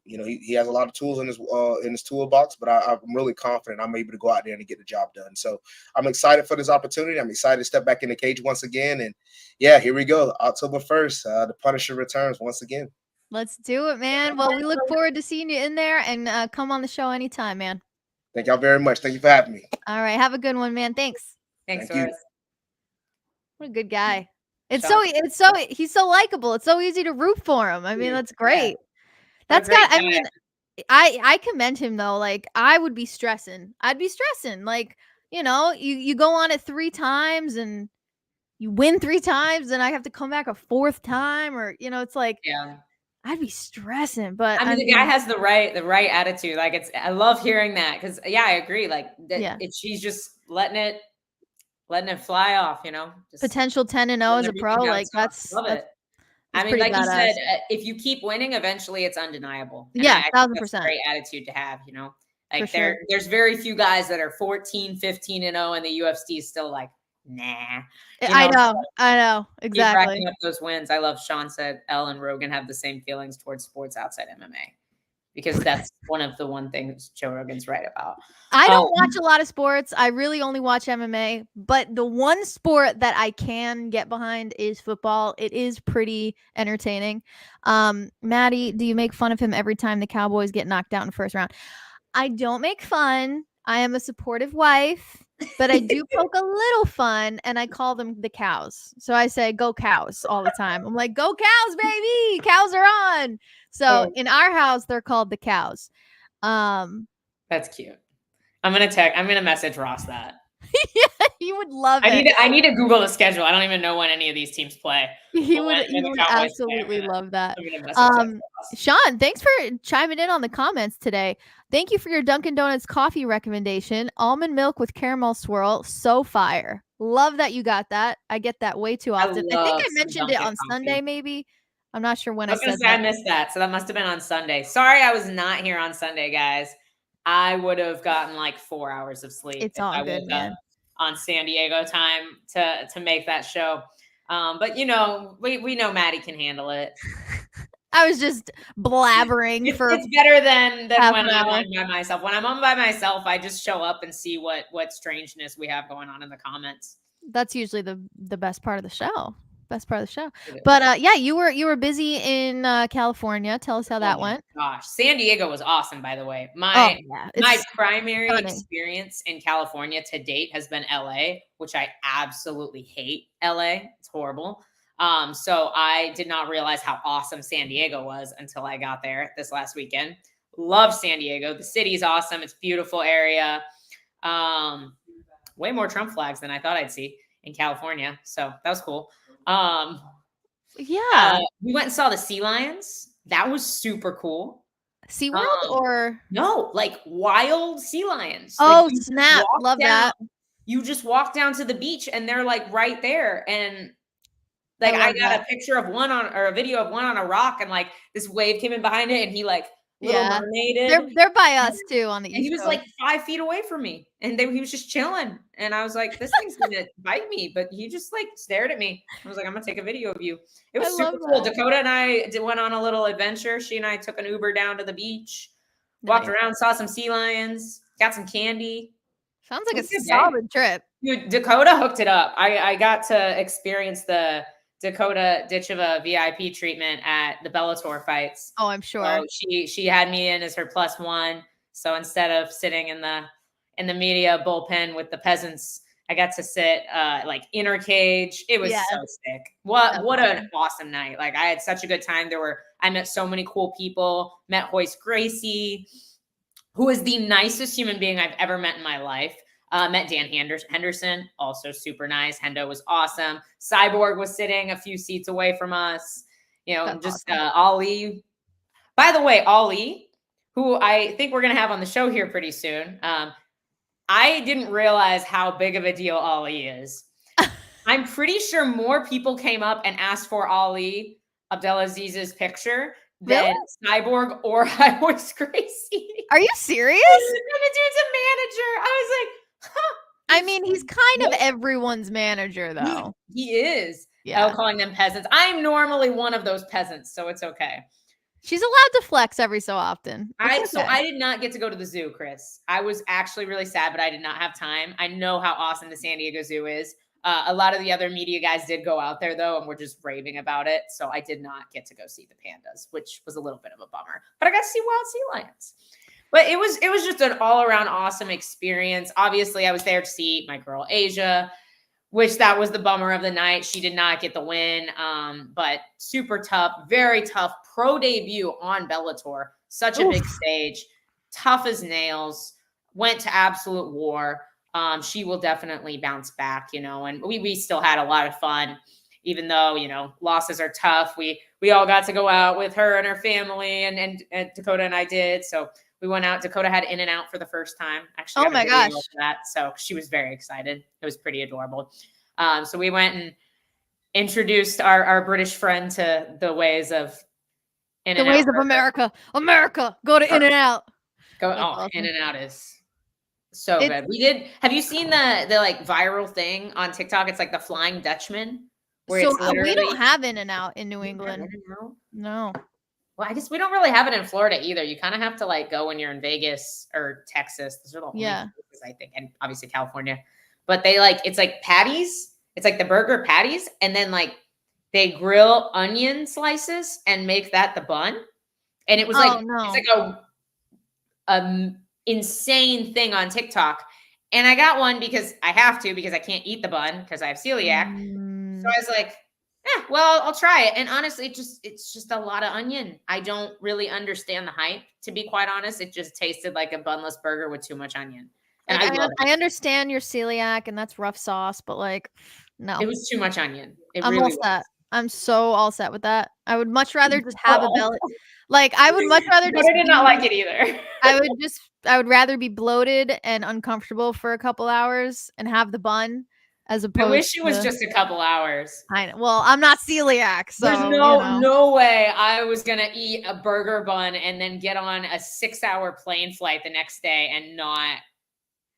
[SPEAKER 6] He has a lot of tools in his toolbox, but I'm really confident I'm able to go out there and get the job done. So I'm excited for this opportunity. I'm excited to step back in the cage once again, and yeah, here we go, October 1st. The Punisher returns once again.
[SPEAKER 1] Let's do it, man. Well, we look forward to seeing you in there, and come on the show anytime, man.
[SPEAKER 6] Thank y'all very much. Thank you for having me.
[SPEAKER 1] All right. Have a good one, man. Thanks.
[SPEAKER 3] Thank you.
[SPEAKER 1] What a good guy. He's so likable. It's so easy to root for him. I mean, that's great. I commend him though. Like, I would be stressing. I'd be stressing. Like, you go on it 3 times and you win 3 times, and I have to come back a 4th time, or it's like,
[SPEAKER 3] yeah.
[SPEAKER 1] I'd be stressing, but
[SPEAKER 3] I mean, the guy has the right attitude. Like, I love hearing that, because I agree. Like she's just letting it fly off. Just
[SPEAKER 1] potential 10-0 as a pro. Like
[SPEAKER 3] love it. I mean, like you said, if you keep winning, eventually it's undeniable. And
[SPEAKER 1] 1,000%.
[SPEAKER 3] Great attitude to have. Like there's very few guys that are 14, 15-0, and the UFC is still like, nah.
[SPEAKER 1] I know. Exactly.
[SPEAKER 3] Keep racking up those wins. I love Sean said Elle and Rogan have the same feelings towards sports outside MMA, because that's one things Joe Rogan's right about.
[SPEAKER 1] I don't watch a lot of sports. I really only watch MMA, but the one sport that I can get behind is football. It is pretty entertaining. Maddie, do you make fun of him every time the Cowboys get knocked out in the first round? I don't make fun. I am a supportive wife, but I do poke a little fun, and I call them the cows. So I say, go cows all the time. I'm like, go cows, baby. Cows are on. So in our house, they're called the cows.
[SPEAKER 3] That's cute. I'm going to message Ross that.
[SPEAKER 1] Yeah, he would love it.
[SPEAKER 3] I need to Google the schedule. I don't even know when any of these teams play.
[SPEAKER 1] He would absolutely love that. Sean, thanks for chiming in on the comments today. Thank you for your Dunkin' Donuts coffee recommendation. Almond milk with caramel swirl. So fire. Love that you got that. I get that way too often. I think I mentioned it on Sunday, maybe. I'm not sure when I said that.
[SPEAKER 3] I missed that. So that must have been on Sunday. Sorry, I was not here on Sunday, guys. I would have gotten like 4 hours of sleep.
[SPEAKER 1] It's all good, man.
[SPEAKER 3] On San Diego time to make that show. But we know Maddie can handle it.
[SPEAKER 1] I was just blabbering for.
[SPEAKER 3] It's better than when I'm on by myself. When I'm on by myself, I just show up and see what strangeness we have going on in the comments.
[SPEAKER 1] That's usually the best part of the show. But you were busy in California. Tell us how that went.
[SPEAKER 3] Gosh, San Diego was awesome, by the way. My primary experience in California to date has been LA, which I absolutely hate. LA, it's horrible. So I did not realize how awesome San Diego was until I got there this last weekend. Love San Diego. The city's awesome. It's a beautiful area. way more Trump flags than I thought I'd see in California. So that was cool.
[SPEAKER 1] Yeah.
[SPEAKER 3] We went and saw the sea lions. That was super cool.
[SPEAKER 1] SeaWorld or
[SPEAKER 3] no, like wild sea lions.
[SPEAKER 1] oh
[SPEAKER 3] Like,
[SPEAKER 1] snap, love that.
[SPEAKER 3] You just walk down to the beach and they're like right there. And like I got a picture of one on or a video of one on a rock, and like this wave came in behind it, and he like Little Mermaided.
[SPEAKER 1] They're by us too on the East
[SPEAKER 3] And he was
[SPEAKER 1] Coast.
[SPEAKER 3] like 5 feet away from me, and he was just chilling. And I was like, this thing's gonna bite me, but he just like stared at me. I was like, I'm gonna take a video of you. It was super cool. Dakota and I went on a little adventure. She and I took an Uber down to the beach, walked around, saw some sea lions, got some candy.
[SPEAKER 1] Sounds like a solid trip.
[SPEAKER 3] Dude, Dakota hooked it up. I got to experience the Dakota Ditcheva VIP treatment at the Bellator fights.
[SPEAKER 1] Oh, I'm sure.
[SPEAKER 3] So she had me in as her +1. So instead of sitting in the media bullpen with the peasants, I got to sit like inner cage. It was so sick. What an awesome night. Like I had such a good time. I met so many cool people, met Hoist Gracie, who is the nicest human being I've ever met in my life. Met Dan Henderson, also super nice. Hendo was awesome. Cyborg was sitting a few seats away from us. You know, just awesome. Ali. By the way, Ali, who I think we're going to have on the show here pretty soon. I didn't realize how big of a deal Ali is. I'm pretty sure more people came up and asked for Ali Abdelaziz's picture than Cyborg or I was crazy.
[SPEAKER 1] Are you serious?
[SPEAKER 3] And the dude's a manager. I was like,
[SPEAKER 1] I mean, he's kind of everyone's manager, though.
[SPEAKER 3] He is. Yeah. Calling them peasants. I'm normally one of those peasants, so it's okay.
[SPEAKER 1] She's allowed to flex every so often.
[SPEAKER 3] So I did not get to go to the zoo, Chris. I was actually really sad, but I did not have time. I know how awesome the San Diego Zoo is. A lot of the other media guys did go out there, though, and were just raving about it. So I did not get to go see the pandas, which was a little bit of a bummer. But I got to see wild sea lions. But it was just an all-around awesome experience. Obviously, I was there to see my girl Asia, which that was the bummer of the night. She did not get the win, but super tough, very tough pro debut on Bellator. Such a big stage, tough as nails, went to absolute war. She will definitely bounce back, you know, and we still had a lot of fun, even though, you know, losses are tough. We all got to go out with her and her family, and Dakota and I did. So we went out. Dakota had In-N-Out for the first time. Actually,
[SPEAKER 1] oh my gosh,
[SPEAKER 3] that. So she was very excited. It was pretty adorable. So we went and introduced our British friend to the ways of In-N-Out.
[SPEAKER 1] The ways of America. America, go to In-N-Out.
[SPEAKER 3] Awesome. In-N-Out is so good. We did. Have you seen the like viral thing on TikTok? It's like the Flying Dutchman.
[SPEAKER 1] Where so we don't have In-N-Out in New England. No.
[SPEAKER 3] Well, I guess we don't really have it in Florida either. You kind of have to like go when you're in Vegas or Texas. Those are the only places, I think, and obviously California. But they it's like patties. It's like the burger patties, and then like they grill onion slices and make that the bun. And it was it's like a insane thing on TikTok. And I got one because I have to, because I can't eat the bun because I have celiac. So I was like, well, I'll try it. And honestly, it's just a lot of onion. I don't really understand the hype, to be quite honest. It just tasted like a bunless burger with too much onion. And
[SPEAKER 1] I understand your celiac and that's rough sauce, but like, no.
[SPEAKER 3] It was too much onion.
[SPEAKER 1] I'm all set. I'm so all set with that. I would much rather just have a belly. Like, I would much rather just.
[SPEAKER 3] I did not like it either.
[SPEAKER 1] I would rather be bloated and uncomfortable for a couple hours and have the bun. As opposed
[SPEAKER 3] I wish it was just a couple hours.
[SPEAKER 1] I know. Well, I'm not celiac, so
[SPEAKER 3] there's no way I was gonna eat a burger bun and then get on a 6-hour plane flight the next day and not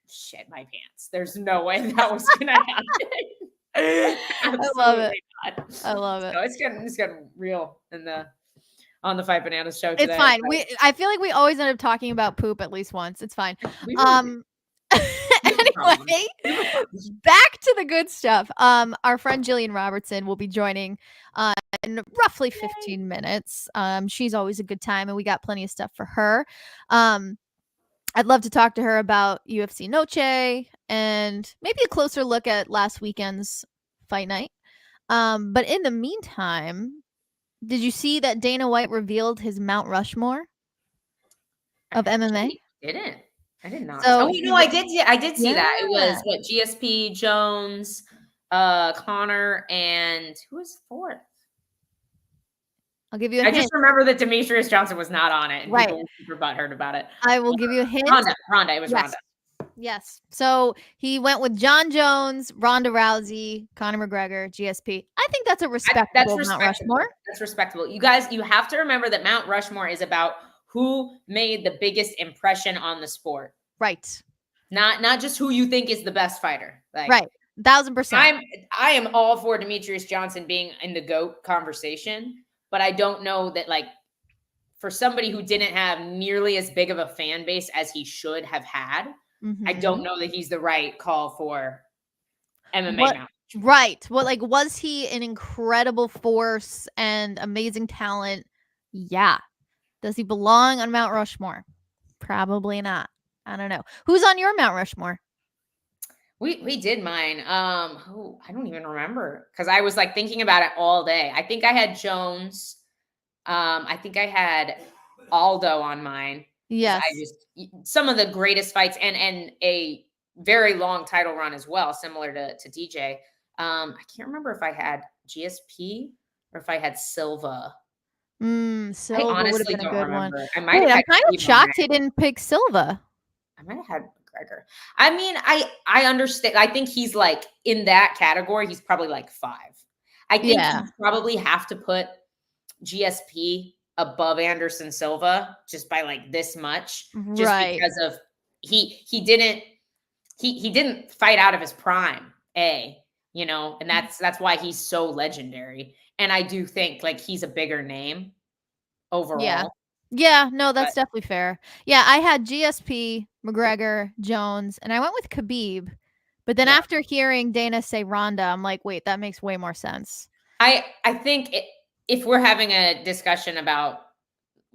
[SPEAKER 3] shit my pants. There's no way that was gonna happen.
[SPEAKER 1] I love it. Not. I love it.
[SPEAKER 3] So it's getting real on the Fight Bananas show today.
[SPEAKER 1] It's fine. I feel like we always end up talking about poop at least once. It's fine. Anyway, back to the good stuff. Our friend Gillian Robertson will be joining in roughly 15 minutes. She's always a good time, and we got plenty of stuff for her. I'd love to talk to her about UFC Noche and maybe a closer look at last weekend's fight night. But in the meantime, did you see that Dana White revealed his Mount Rushmore of MMA?
[SPEAKER 3] Didn't. I did not.
[SPEAKER 1] So
[SPEAKER 3] Oh, you know, I did see that. It was
[SPEAKER 1] Yeah.
[SPEAKER 3] what, GSP, Jones, Connor, and who was fourth?
[SPEAKER 1] I'll give you a
[SPEAKER 3] I
[SPEAKER 1] hint.
[SPEAKER 3] just remember that Demetrius Johnson was not on it, and
[SPEAKER 1] Right.
[SPEAKER 3] people were super butthurt about it.
[SPEAKER 1] I will give you a hint.
[SPEAKER 3] Ronda. It was
[SPEAKER 1] Yes.
[SPEAKER 3] Ronda.
[SPEAKER 1] Yes. So he went with John Jones, Ronda Rousey, Conor McGregor, GSP. I think that's a respectable Mount Rushmore.
[SPEAKER 3] That's respectable. You guys, you have to remember that Mount Rushmore is about who made the biggest impression on the sport.
[SPEAKER 1] Right.
[SPEAKER 3] Not just who you think is the best fighter. Like,
[SPEAKER 1] right. 1000%.
[SPEAKER 3] I am all for Demetrius Johnson being in the GOAT conversation, but I don't know that, like, for somebody who didn't have nearly as big of a fan base as he should have had, I don't know that he's the right call for MMA Mount.
[SPEAKER 1] Right. Well, like, was he an incredible force and amazing talent? Yeah. Does he belong on Mount Rushmore? Probably not. I don't know. Who's on your Mount Rushmore?
[SPEAKER 3] We did mine. I don't even remember, because I was like thinking about it all day. I think I had Jones. I think I had Aldo on mine.
[SPEAKER 1] Yes.
[SPEAKER 3] Some of the greatest fights and a very long title run as well, similar to DJ. I can't remember if I had GSP or if I had Silva.
[SPEAKER 1] Silva
[SPEAKER 3] I honestly
[SPEAKER 1] would have been a
[SPEAKER 3] don't
[SPEAKER 1] good one.
[SPEAKER 3] remember. I might have
[SPEAKER 1] I'm
[SPEAKER 3] had
[SPEAKER 1] kind of
[SPEAKER 3] Khabib on
[SPEAKER 1] shocked
[SPEAKER 3] there.
[SPEAKER 1] he didn't pick Silva.
[SPEAKER 3] I might have had McGregor. I mean, I understand. I think he's like in that category. He's probably like 5. I think you probably have to put GSP above Anderson Silva just by like this much, just because of he didn't fight out of his prime, you know, and that's why he's so legendary. And I do think like he's a bigger name overall.
[SPEAKER 1] Yeah, no, that's definitely fair. Yeah, I had GSP, McGregor, Jones, and I went with Khabib. But then after hearing Dana say Ronda, I'm like, wait, that makes way more sense.
[SPEAKER 3] I think if we're having a discussion about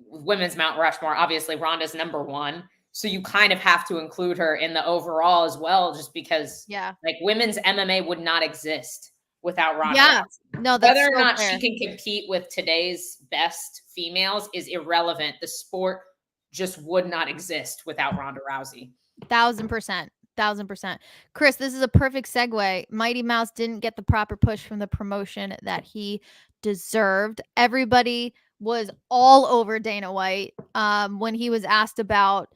[SPEAKER 3] women's Mount Rushmore, obviously Ronda's number 1. So you kind of have to include her in the overall as well, just because like women's MMA would not exist without Ronda.
[SPEAKER 1] Yeah. No, that's
[SPEAKER 3] whether or
[SPEAKER 1] so
[SPEAKER 3] not
[SPEAKER 1] fair.
[SPEAKER 3] she can compete with today's best females is irrelevant. The sport just would not exist without Ronda Rousey.
[SPEAKER 1] 1000%. 1000%. Chris, this is a perfect segue. Mighty Mouse didn't get the proper push from the promotion that he deserved. Everybody was all over Dana White when he was asked about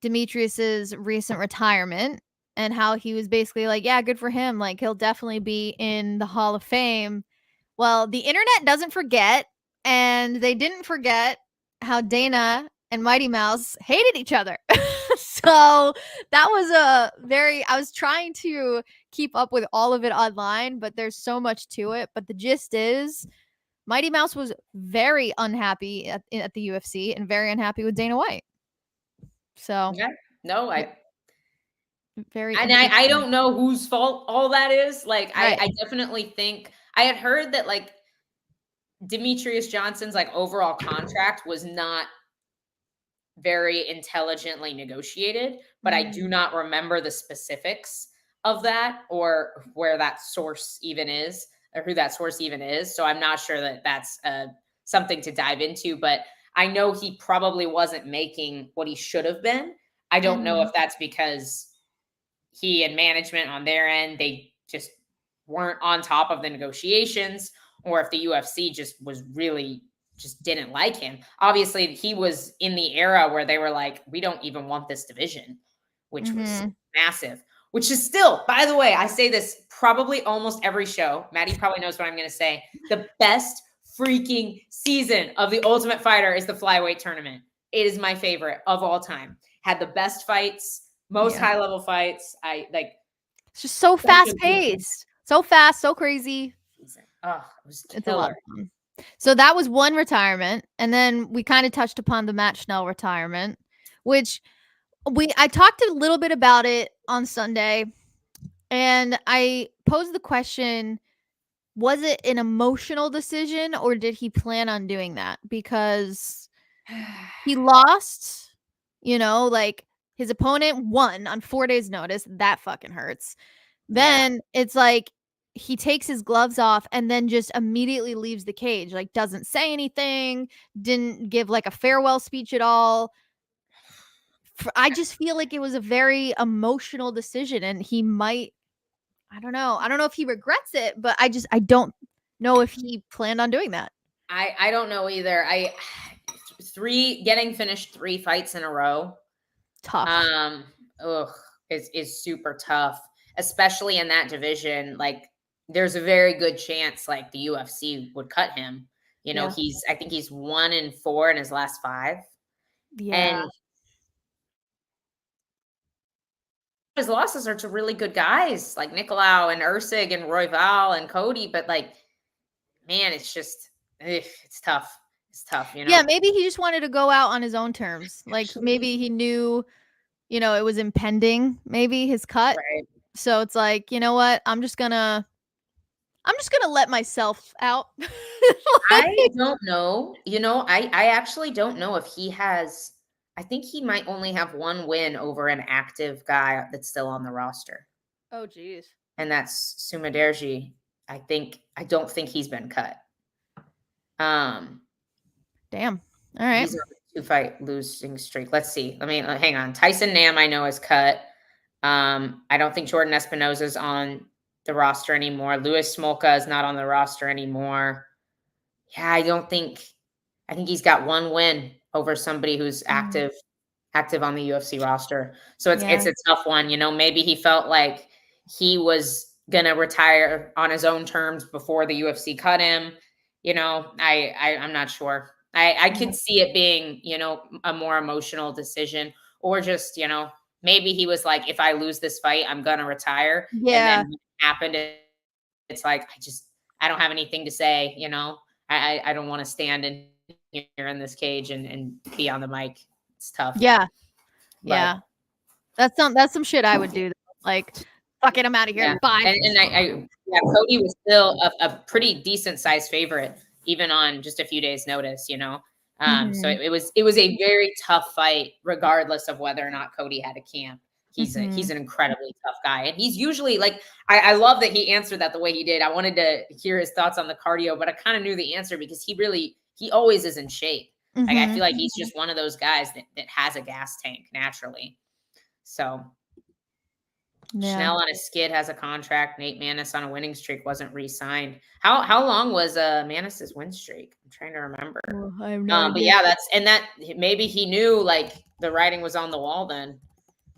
[SPEAKER 1] Demetrius's recent retirement and how he was basically like, yeah, good for him. Like, he'll definitely be in the Hall of Fame. Well, the internet doesn't forget, and they didn't forget how Dana and Mighty Mouse hated each other. So that was I was trying to keep up with all of it online, but there's so much to it. But the gist is Mighty Mouse was very unhappy at the UFC and very unhappy with Dana White. So very,
[SPEAKER 3] and I don't know whose fault all that is. Like, I definitely think I had heard that like Demetrius Johnson's like overall contract was not very intelligently negotiated, but I do not remember the specifics of that or where that source even is or who that source even is. So I'm not sure that that's something to dive into, but I know he probably wasn't making what he should have been. I don't know if that's because he and management on their end, they just weren't on top of the negotiations, or if the UFC just didn't like him. Obviously, he was in the era where they were like, we don't even want this division, which was massive, which is still, by the way, I say this probably almost every show. Maddie probably knows what I'm going to say. The best freaking season of The Ultimate Fighter is the flyweight tournament. It is my favorite of all time. Had the best fights, most high-level fights.
[SPEAKER 1] It's just so fast-paced. So fast, so crazy.
[SPEAKER 3] Oh, it was killer.
[SPEAKER 1] It's a lot of fun. So that was one retirement. And then we kind of touched upon the Matt Schnell retirement, which I talked a little bit about it on Sunday. And I posed the question, was it an emotional decision or did he plan on doing that? Because he lost, like his opponent won on 4 days' notice. That fucking hurts. Then it's like he takes his gloves off and then just immediately leaves the cage, like doesn't say anything, didn't give like a farewell speech at all. I just feel like it was a very emotional decision, and he might. I don't know. I don't know if he regrets it, but I don't know if he planned on doing that.
[SPEAKER 3] I don't know either. Getting finished 3 fights in a row.
[SPEAKER 1] Tough.
[SPEAKER 3] Is super tough, especially in that division. Like, there's a very good chance like the UFC would cut him. You know,
[SPEAKER 1] Yeah.
[SPEAKER 3] I think he's 1-4 in his last 5.
[SPEAKER 1] Yeah.
[SPEAKER 3] And his losses are to really good guys like Nicolau and Ursig and Royval and Cody, but like, man, it's just it's tough. It's tough, you know.
[SPEAKER 1] Yeah, maybe he just wanted to go out on his own terms. Like maybe he knew, it was impending, maybe his cut.
[SPEAKER 3] Right.
[SPEAKER 1] So it's like, you know what? I'm just gonna let myself out.
[SPEAKER 3] I don't know. You know, I actually don't know if he has. I think he might only have 1 win over an active guy that's still on the roster,
[SPEAKER 1] Oh, geez.
[SPEAKER 3] and that's Sumaderji. I don't think he's been cut.
[SPEAKER 1] Damn. All right.
[SPEAKER 3] He's on a 2-fight losing streak. Let's see. Hang on. Tyson Nam, I know, is cut. I don't think Jordan Espinosa's on the roster anymore. Louis Smolka is not on the roster anymore. Yeah, I think he's got 1 win over somebody who's active on the UFC roster. So it's a tough one. You know, maybe he felt like he was gonna retire on his own terms before the UFC cut him. You know, I'm not sure. I could see it being, you know, a more emotional decision, or just, you know, maybe he was like, if I lose this fight, I'm gonna retire.
[SPEAKER 1] Yeah.
[SPEAKER 3] And then it happened. It's like, I don't have anything to say, you know. I don't want to stand in here in this cage and be on the mic. It's tough.
[SPEAKER 1] Yeah.
[SPEAKER 3] But,
[SPEAKER 1] yeah. That's some shit I would do. Like, fuck it, I'm out of here.
[SPEAKER 3] Yeah.
[SPEAKER 1] Bye.
[SPEAKER 3] And Cody was still a pretty decent sized favorite, even on just a few days' notice, you know. So it was a very tough fight, regardless of whether or not Cody had a camp. He's an incredibly tough guy, and he's usually like, I love that he answered that the way he did. I wanted to hear his thoughts on the cardio, but I kind of knew the answer because he always is in shape. Like, I feel like he's just one of those guys that has a gas tank naturally. So Schnell on a skid has a contract. Nate Maness on a winning streak wasn't re-signed. How long was Maness's win streak? I'm trying to remember.
[SPEAKER 1] Oh, I have no
[SPEAKER 3] But
[SPEAKER 1] idea.
[SPEAKER 3] yeah, maybe he knew like the writing was on the wall then.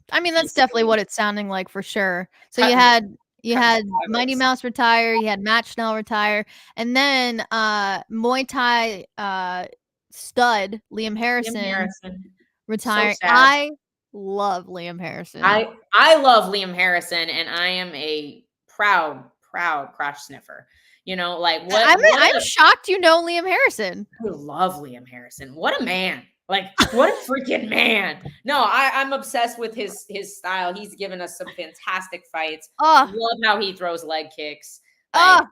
[SPEAKER 1] I mean, that's definitely what it's sounding like for sure. So you had Mighty Mouse retire, you had Matt Schnell retire, and then Muay Thai stud Liam Harrison retired.
[SPEAKER 3] So
[SPEAKER 1] I love Liam Harrison.
[SPEAKER 3] I love Liam Harrison, and I am a proud crotch sniffer. You know, like
[SPEAKER 1] I'm shocked you know Liam Harrison.
[SPEAKER 3] I love Liam Harrison. What a man. Like, what a freaking man. No, I'm obsessed with his style. He's given us some fantastic fights. Love how he throws leg kicks. Like,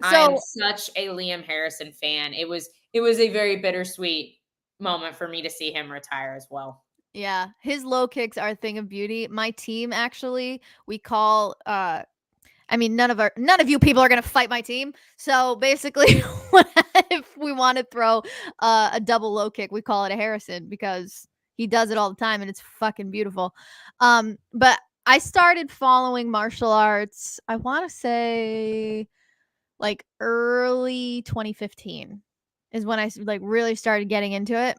[SPEAKER 3] I'm such a Liam Harrison fan. It was a very bittersweet moment for me to see him retire as well.
[SPEAKER 1] Yeah, his low kicks are a thing of beauty. My team, actually, we call I mean, none of you people are gonna fight my team. So basically, if we want to throw a double low kick, we call it a Harrison because he does it all the time and it's fucking beautiful. But I started following martial arts, I want to say like early 2015 is when I like really started getting into it.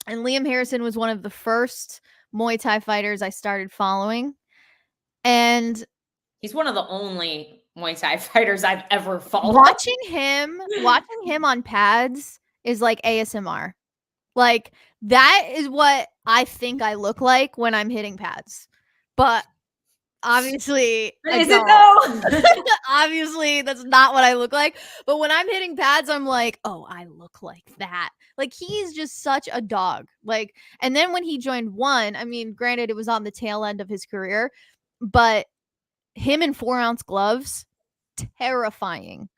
[SPEAKER 1] And Liam Harrison was one of the first Muay Thai fighters I started following. And
[SPEAKER 3] he's one of the only Muay Thai fighters I've ever followed.
[SPEAKER 1] Watching him on pads is like ASMR. Like, that is what I think I look like when I'm hitting pads. But obviously,
[SPEAKER 3] is it though?
[SPEAKER 1] Obviously, that's not what I look like. But when I'm hitting pads, I'm like, oh, I look like that. Like, he's just such a dog. Like, and then when he joined One, I mean, granted, it was on the tail end of his career, but him in 4-ounce gloves, terrifying.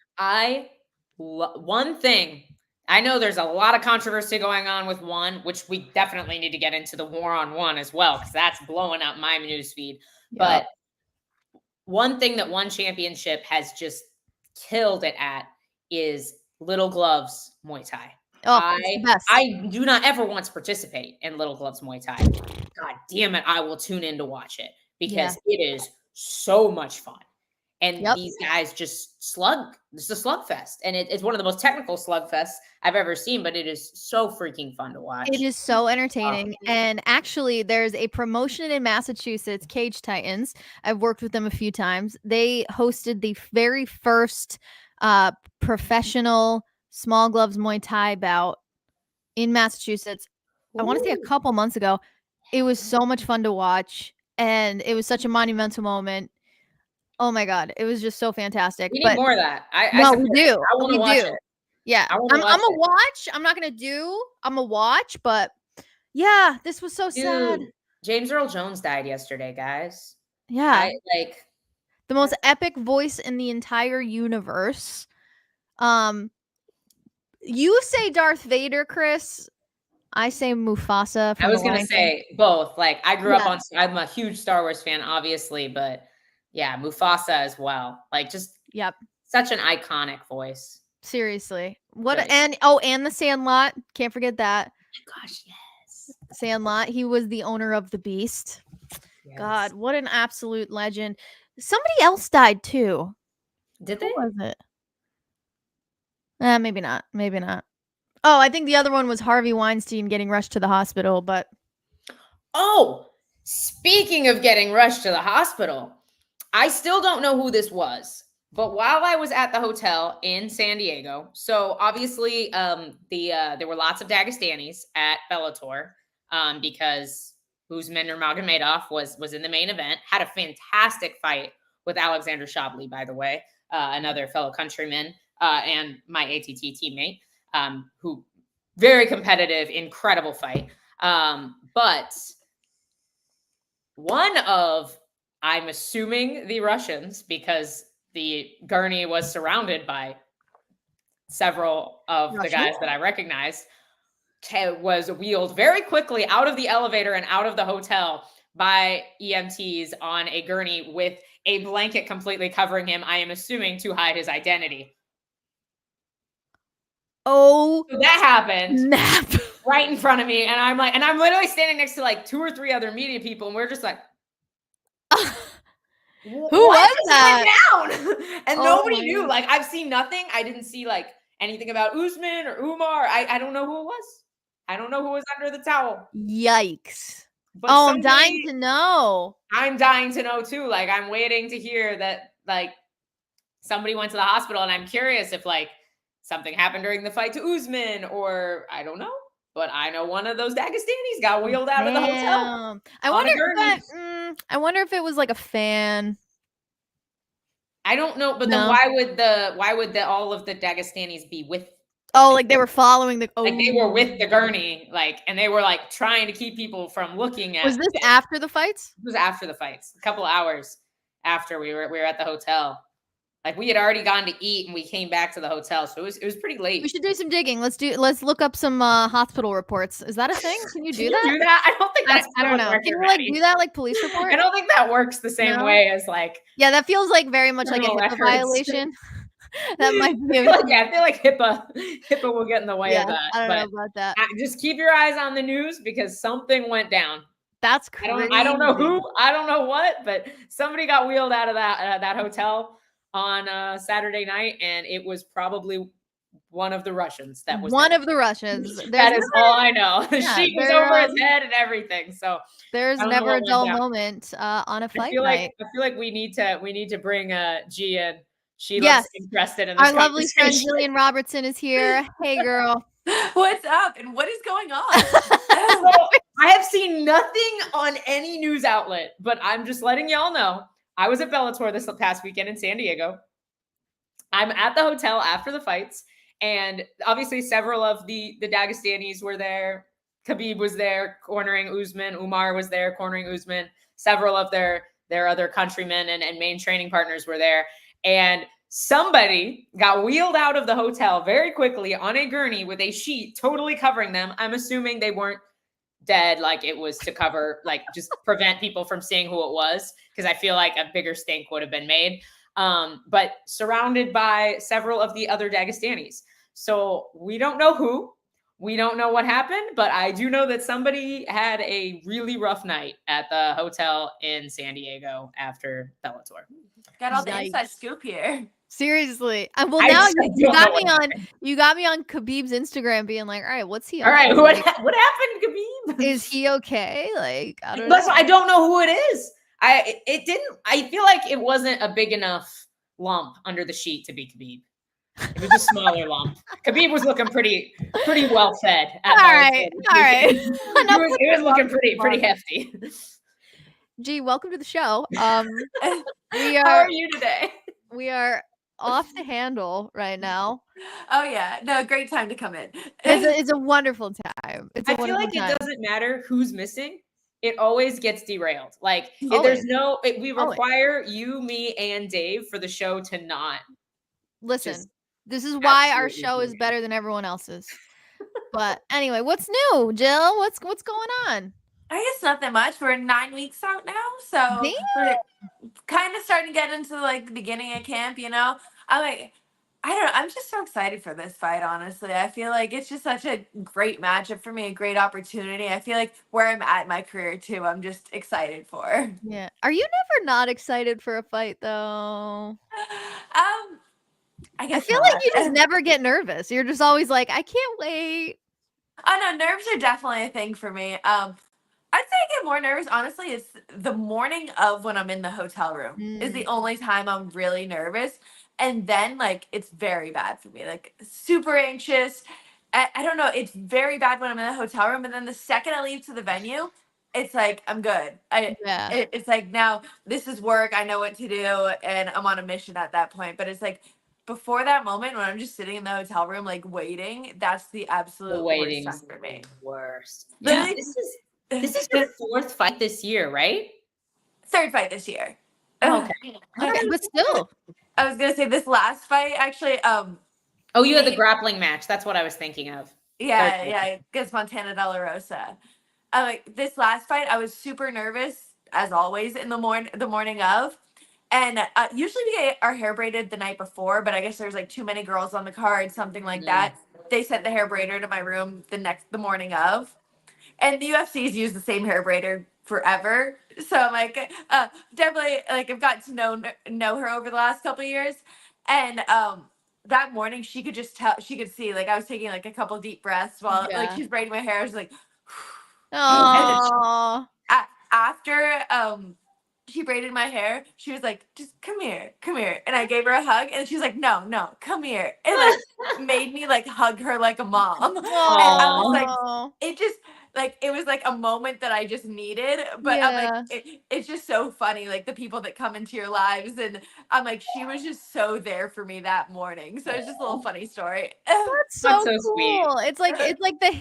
[SPEAKER 3] One thing, I know there's a lot of controversy going on with One, which we definitely need to get into the war on One as well, because that's blowing up my newsfeed. Yep. But one thing that One Championship has just killed it at is little gloves Muay Thai.
[SPEAKER 1] Oh, it's the best.
[SPEAKER 3] I do not ever want to participate in Little Gloves Muay Thai. God damn it, I will tune in to watch it because it is so much fun. And these guys just slug. It's a slugfest. And it's one of the most technical slugfests I've ever seen, but it is so freaking fun to watch.
[SPEAKER 1] It is so entertaining. And actually, there's a promotion in Massachusetts, Cage Titans. I've worked with them a few times. They hosted the very first professional small gloves Muay Thai bout in Massachusetts. I want to say a couple months ago. It was so much fun to watch. And it was such a monumental moment. Oh my God. It was just so fantastic.
[SPEAKER 3] We need more of that.
[SPEAKER 1] We do.
[SPEAKER 3] I want to watch it.
[SPEAKER 1] Yeah. I'm a watch. I'm not going to do. I'm a watch. But yeah, this was so sad.
[SPEAKER 3] James Earl Jones died yesterday, guys.
[SPEAKER 1] Yeah. The most epic voice in the entire universe. You say Darth Vader, Chris. I say Mufasa.
[SPEAKER 3] I was going to say both. Like, I grew up on, I'm a huge Star Wars fan, obviously, but yeah, Mufasa as well. Like, just such an iconic voice.
[SPEAKER 1] Seriously. And the Sandlot. Can't forget that.
[SPEAKER 3] Oh my gosh, yes.
[SPEAKER 1] Sandlot. He was the owner of the Beast. Yes. God, what an absolute legend. Somebody else died too.
[SPEAKER 3] Did they?
[SPEAKER 1] Who was it? Maybe not. Maybe not. Oh, I think the other one was Harvey Weinstein getting rushed to the hospital, but.
[SPEAKER 3] Oh, speaking of getting rushed to the hospital, I still don't know who this was. But while I was at the hotel in San Diego, so obviously there were lots of Dagestanis at Bellator because Usman Nurmagomedov was in the main event, had a fantastic fight with Alexander Shabli, by the way, another fellow countryman and my ATT teammate, who very competitive, incredible fight. But one of, I'm assuming, the Russians, because the gurney was surrounded by several of the guys that I recognized, was wheeled very quickly out of the elevator and out of the hotel by EMTs on a gurney with a blanket completely covering him, I am assuming to hide his identity.
[SPEAKER 1] Oh,
[SPEAKER 3] so that happened right in front of me. And I'm literally standing next to like 2 or 3 other media people. And we're just like,
[SPEAKER 1] who was that?
[SPEAKER 3] Down? And nobody knew. Like, I've seen nothing. I didn't see like anything about Usman or Umar. I don't know who it was. I don't know who was under the towel.
[SPEAKER 1] Yikes. But I'm dying to know.
[SPEAKER 3] I'm dying to know too. Like, I'm waiting to hear that like somebody went to the hospital, and I'm curious if like something happened during the fight to Usman, or I don't know. But I know one of those Dagestanis got wheeled out of the hotel.
[SPEAKER 1] I wonder if it was like a fan.
[SPEAKER 3] I don't know, but then why would all of the Dagestanis be with?
[SPEAKER 1] Like they were following the.
[SPEAKER 3] Like they were with the gurney, like, and they were like trying to keep people from looking at.
[SPEAKER 1] Was this after the fights?
[SPEAKER 3] It was after the fights, a couple hours after we were at the hotel. Like, we had already gone to eat and we came back to the hotel, so it was pretty late.
[SPEAKER 1] We should do some digging. Let's look up some hospital reports. Is that a thing? Can you do that?
[SPEAKER 3] Do that? I don't think that's.
[SPEAKER 1] I don't know. Can you like do that like police report?
[SPEAKER 3] I don't think that works the same way as like.
[SPEAKER 1] Yeah, that feels like very much like a HIPAA violation. That might be.
[SPEAKER 3] I feel like HIPAA will get in the way of that.
[SPEAKER 1] I don't know about that.
[SPEAKER 3] Just keep your eyes on the news because something went down.
[SPEAKER 1] That's crazy.
[SPEAKER 3] I don't know who. I don't know what, but somebody got wheeled out of that hotel on Saturday night, and it was probably one of the Russians. That was
[SPEAKER 1] one of the Russians.
[SPEAKER 3] That is all I know. The sheet was over his head and everything. So
[SPEAKER 1] there's never a dull moment on a fight night.
[SPEAKER 3] I feel like we need to bring G in. She looks interested in this.
[SPEAKER 1] Our lovely friend Gillian Robertson is here. Hey, girl.
[SPEAKER 7] What's up? And what is going on?
[SPEAKER 3] I have seen nothing on any news outlet, but I'm just letting y'all know. I was at Bellator this past weekend in San Diego. I'm at the hotel after the fights, and obviously several of the Dagestanis were there. Khabib was there cornering Usman. Umar was there cornering Usman. Several of their other countrymen and main training partners were there. And somebody got wheeled out of the hotel very quickly on a gurney with a sheet totally covering them. I'm assuming they weren't dead, like it was to cover, like just prevent people from seeing who it was, because I feel like a bigger stink would have been made. But surrounded by several of the other Dagestanis. So we don't know who. We don't know what happened, but I do know that somebody had a really rough night at the hotel in San Diego after Bellator.
[SPEAKER 7] Got all the
[SPEAKER 1] Yikes.
[SPEAKER 7] inside scoop here.
[SPEAKER 1] Seriously. Well,
[SPEAKER 3] I
[SPEAKER 1] now
[SPEAKER 3] just
[SPEAKER 1] you
[SPEAKER 3] don't
[SPEAKER 1] got
[SPEAKER 3] know
[SPEAKER 1] me
[SPEAKER 3] what
[SPEAKER 1] on you got me on Khabib's Instagram being like, all right, what's he
[SPEAKER 3] All
[SPEAKER 1] up
[SPEAKER 3] right,
[SPEAKER 1] to?
[SPEAKER 3] what
[SPEAKER 1] Like,
[SPEAKER 3] happened, Khabib?
[SPEAKER 1] is he okay? Like, I don't
[SPEAKER 3] That's
[SPEAKER 1] know.
[SPEAKER 3] I don't know who it is. I feel like it wasn't a big enough lump under the sheet to be Khabib. It was a smaller lump. Khabib was looking pretty well fed.
[SPEAKER 1] All right.
[SPEAKER 3] It was looking pretty hefty.
[SPEAKER 1] Gee, welcome to the show.
[SPEAKER 7] How
[SPEAKER 3] are you today?
[SPEAKER 1] We are off the handle right now.
[SPEAKER 7] Oh yeah, no, great time to come in.
[SPEAKER 1] It's a wonderful time.
[SPEAKER 3] I feel like it doesn't matter who's missing. It always gets derailed. Like there's we require you, me, and Dave for the show to not
[SPEAKER 1] listen. This is why our show is better than everyone else's. But anyway, what's new, Jill? What's going on?
[SPEAKER 7] I guess nothing much. We're 9 weeks out now, so we're kind of starting to get into like the beginning of camp. You know, I don't know. I'm just so excited for this fight. Honestly, I feel like it's just such a great matchup for me, a great opportunity. I feel like where I'm at in my career too, I'm just excited for.
[SPEAKER 1] Yeah. Are you never not excited for a fight though? I feel like you just never get nervous. You're just always like, I can't wait.
[SPEAKER 7] Oh no, nerves are definitely a thing for me. I'd say I get more nervous, honestly, it's the morning of when I'm in the hotel room is the only time I'm really nervous. And then like it's very bad for me, like super anxious. I don't know, it's very bad when I'm in the hotel room. And then the second I leave to the venue, it's like I'm good. It's like now this is work. I know what to do, and I'm on a mission at that point. But it's like before that moment when I'm just sitting in the hotel room like waiting, that's the absolute worst time for me.
[SPEAKER 3] Worst.
[SPEAKER 7] Yeah.
[SPEAKER 3] This is your fourth fight this year, right?
[SPEAKER 7] Third fight this year.
[SPEAKER 3] Okay.
[SPEAKER 1] Okay, but still.
[SPEAKER 7] I was gonna say this last fight actually.
[SPEAKER 3] Oh, you had the grappling match. That's what I was thinking of.
[SPEAKER 7] Yeah, against Montana De La Rosa. This last fight, I was super nervous as always in the morning of, and usually we get our hair braided the night before, but I guess there's like too many girls on the card, something like that. They sent the hair braider to my room the morning of, and the UFC's used the same hair braider forever. So I'm like, definitely like I've gotten to know her over the last couple of years, and that morning she could just tell, she could see like I was taking like a couple deep breaths while like she's braiding my hair. I was like,
[SPEAKER 1] oh.
[SPEAKER 7] After she braided my hair, she was like, just come here, and I gave her a hug, and she was like, no, come here, and like made me like hug her like a mom. And I was like, it just like it was like a moment that I just needed. But I'm like, it's just so funny, like the people that come into your lives, and I'm like, she was just so there for me that morning. So it's just a little funny story.
[SPEAKER 1] That's so cool.
[SPEAKER 3] Sweet.
[SPEAKER 1] It's like the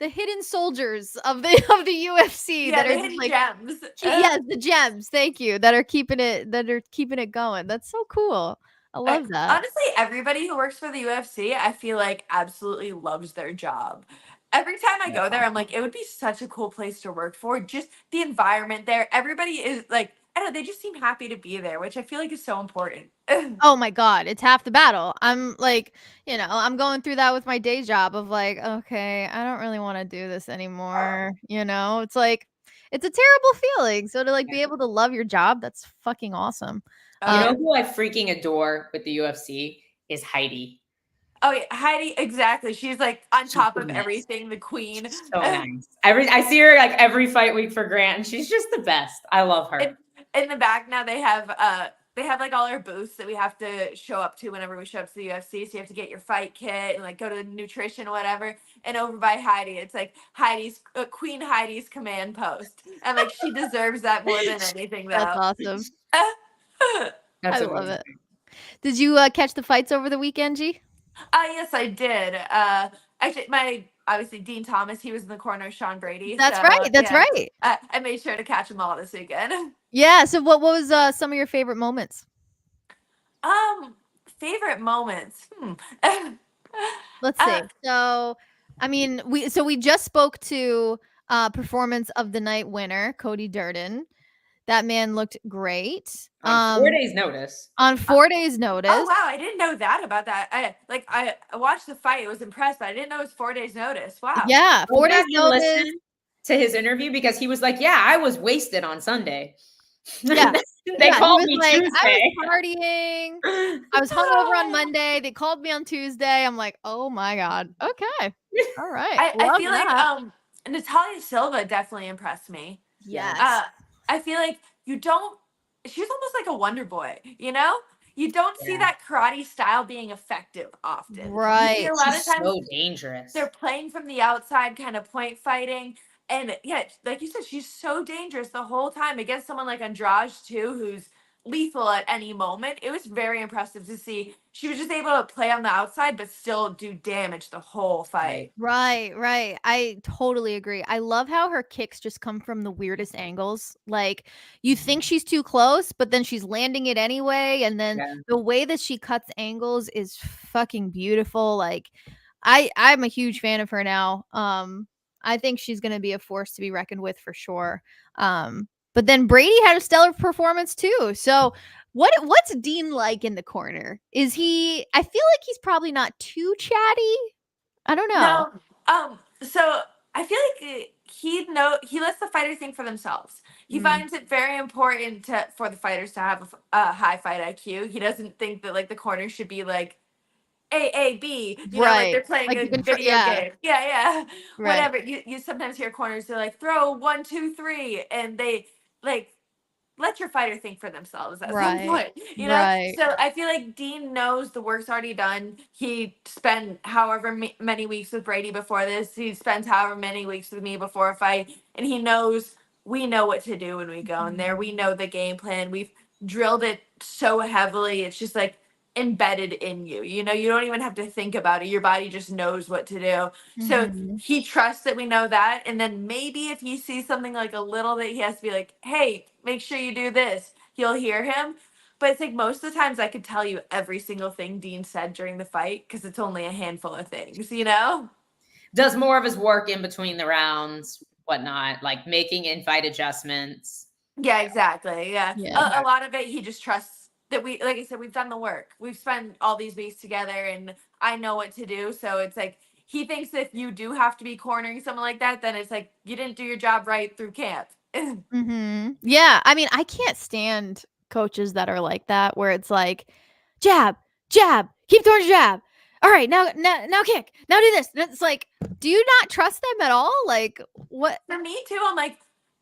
[SPEAKER 1] hidden soldiers of the UFC that are
[SPEAKER 7] hidden
[SPEAKER 1] like
[SPEAKER 7] gems.
[SPEAKER 1] Yes, the gems. Thank you. That are keeping it going. That's so cool. I love that.
[SPEAKER 7] Honestly, everybody who works for the UFC, I feel like absolutely loves their job. Every time I go there, I'm like, it would be such a cool place to work for. Just the environment there. Everybody is like, I don't know, they just seem happy to be there, which I feel like is so important.
[SPEAKER 1] Oh my God, it's half the battle. I'm like, I'm going through that with my day job of like, okay, I don't really want to do this anymore. It's like, it's a terrible feeling. So to like be able to love your job, that's fucking awesome.
[SPEAKER 3] You know who I freaking adore with the UFC is Heidi.
[SPEAKER 7] Oh yeah, Heidi, exactly. She's like on top of everything, the queen.
[SPEAKER 3] So nice. I see her like every fight week for Grant, and she's just the best. I love her.
[SPEAKER 7] In the back now they have like all our booths that we have to show up to whenever we show up to the UFC. So you have to get your fight kit and like go to the nutrition or whatever. And over by Heidi, it's like Queen Heidi's command post, and like she deserves that more than anything.
[SPEAKER 1] That's awesome.
[SPEAKER 3] That's
[SPEAKER 1] I love it. Did you catch the fights over the weekend, G?
[SPEAKER 7] Yes, I did. Actually, obviously Dean Thomas, he was in the corner of Sean Brady.
[SPEAKER 1] That's right. That's right.
[SPEAKER 7] I made sure to catch them all this weekend.
[SPEAKER 1] Yeah. So what was some of your favorite moments?
[SPEAKER 7] Favorite moments.
[SPEAKER 1] Let's see. So, I mean, we just spoke to performance of the night winner, Cody Durden. That man looked great.
[SPEAKER 3] On 4 days' notice.
[SPEAKER 1] On 4 days' notice.
[SPEAKER 7] Oh wow, I didn't know that about that. I watched the fight, was impressed, but I didn't know it was 4 days notice. Wow.
[SPEAKER 1] Yeah,
[SPEAKER 3] Go
[SPEAKER 1] 4
[SPEAKER 3] back
[SPEAKER 1] days
[SPEAKER 3] and
[SPEAKER 1] notice.
[SPEAKER 3] listen to his interview because he was like, "Yeah, I was wasted on Sunday."
[SPEAKER 1] Yeah.
[SPEAKER 3] They
[SPEAKER 1] Yeah,
[SPEAKER 3] called
[SPEAKER 1] he
[SPEAKER 3] me
[SPEAKER 1] was like,
[SPEAKER 3] Tuesday.
[SPEAKER 1] I was partying. I was hungover on Monday. They called me on Tuesday. I'm like, oh my God. Okay. All right.
[SPEAKER 7] I
[SPEAKER 1] Love
[SPEAKER 7] feel
[SPEAKER 1] that.
[SPEAKER 7] like Natalia Silva definitely impressed me.
[SPEAKER 1] Yes.
[SPEAKER 7] I feel like she's almost like a Wonder Boy, you know? You don't see that karate style being effective often. You see
[SPEAKER 1] Right.
[SPEAKER 7] a lot
[SPEAKER 3] She's
[SPEAKER 7] of times
[SPEAKER 3] so dangerous.
[SPEAKER 7] they're playing from the outside, kind of point fighting. And yeah, like you said, she's so dangerous the whole time against someone like Andrade too, who's lethal at any moment. It was very impressive to see. She was just able to play on the outside, but still do damage the whole fight.
[SPEAKER 1] Right. I totally agree. I love how her kicks just come from the weirdest angles. Like, you think she's too close, but then she's landing it anyway. And then
[SPEAKER 3] Yeah.
[SPEAKER 1] the way that she cuts angles is fucking beautiful. Like, I'm a huge fan of her now. I think she's gonna be a force to be reckoned with for sure. But then Brady had a stellar performance too. So what's Dean like in the corner? Is he? I feel like he's probably not too chatty. I don't know.
[SPEAKER 7] No. So I feel like he lets the fighters think for themselves. He finds it very important for the fighters to have a high fight IQ. He doesn't think that like the corner should be like A, B, you know, like they're
[SPEAKER 1] Right.
[SPEAKER 7] playing
[SPEAKER 1] Like
[SPEAKER 7] a
[SPEAKER 1] you can
[SPEAKER 7] video
[SPEAKER 1] yeah.
[SPEAKER 7] game. Yeah.
[SPEAKER 1] Right.
[SPEAKER 7] Whatever. You sometimes hear corners, they're like, throw 1, 2, 3, and they like let your fighter think for themselves at some
[SPEAKER 1] Right.
[SPEAKER 7] point, you know?
[SPEAKER 1] Right.
[SPEAKER 7] So I feel like Dean knows the work's already done. He spent however many weeks with Brady before this. He spends however many weeks with me before a fight. And he knows we know what to do when we go in there. We know the game plan. We've drilled it so heavily. It's just like embedded in you. You know, you don't even have to think about it. Your body just knows what to do. So
[SPEAKER 1] Mhm.
[SPEAKER 7] he trusts that we know that. And then maybe if he sees something like a little that he has to be like, hey, make sure you do this, he'll hear him. But it's like most of the times I could tell you every single thing Dean said during the fight because it's only a handful of things, you know?
[SPEAKER 3] Does more of his work in between the rounds, whatnot, like making in-fight adjustments.
[SPEAKER 7] Yeah, exactly. Yeah.
[SPEAKER 1] Yeah.
[SPEAKER 7] A lot of it, he just trusts that we, like I said, we've done the work. We've spent all these weeks together and I know what to do. So it's like, he thinks that if you do have to be cornering someone like that, then it's like, you didn't do your job right through camp.
[SPEAKER 1] Yeah, I mean, I can't stand coaches that are like that where it's like jab, jab, keep throwing jab. All right, now kick. Now do this. And it's like, do you not trust them at all? Like what?
[SPEAKER 7] For me too, I'm like,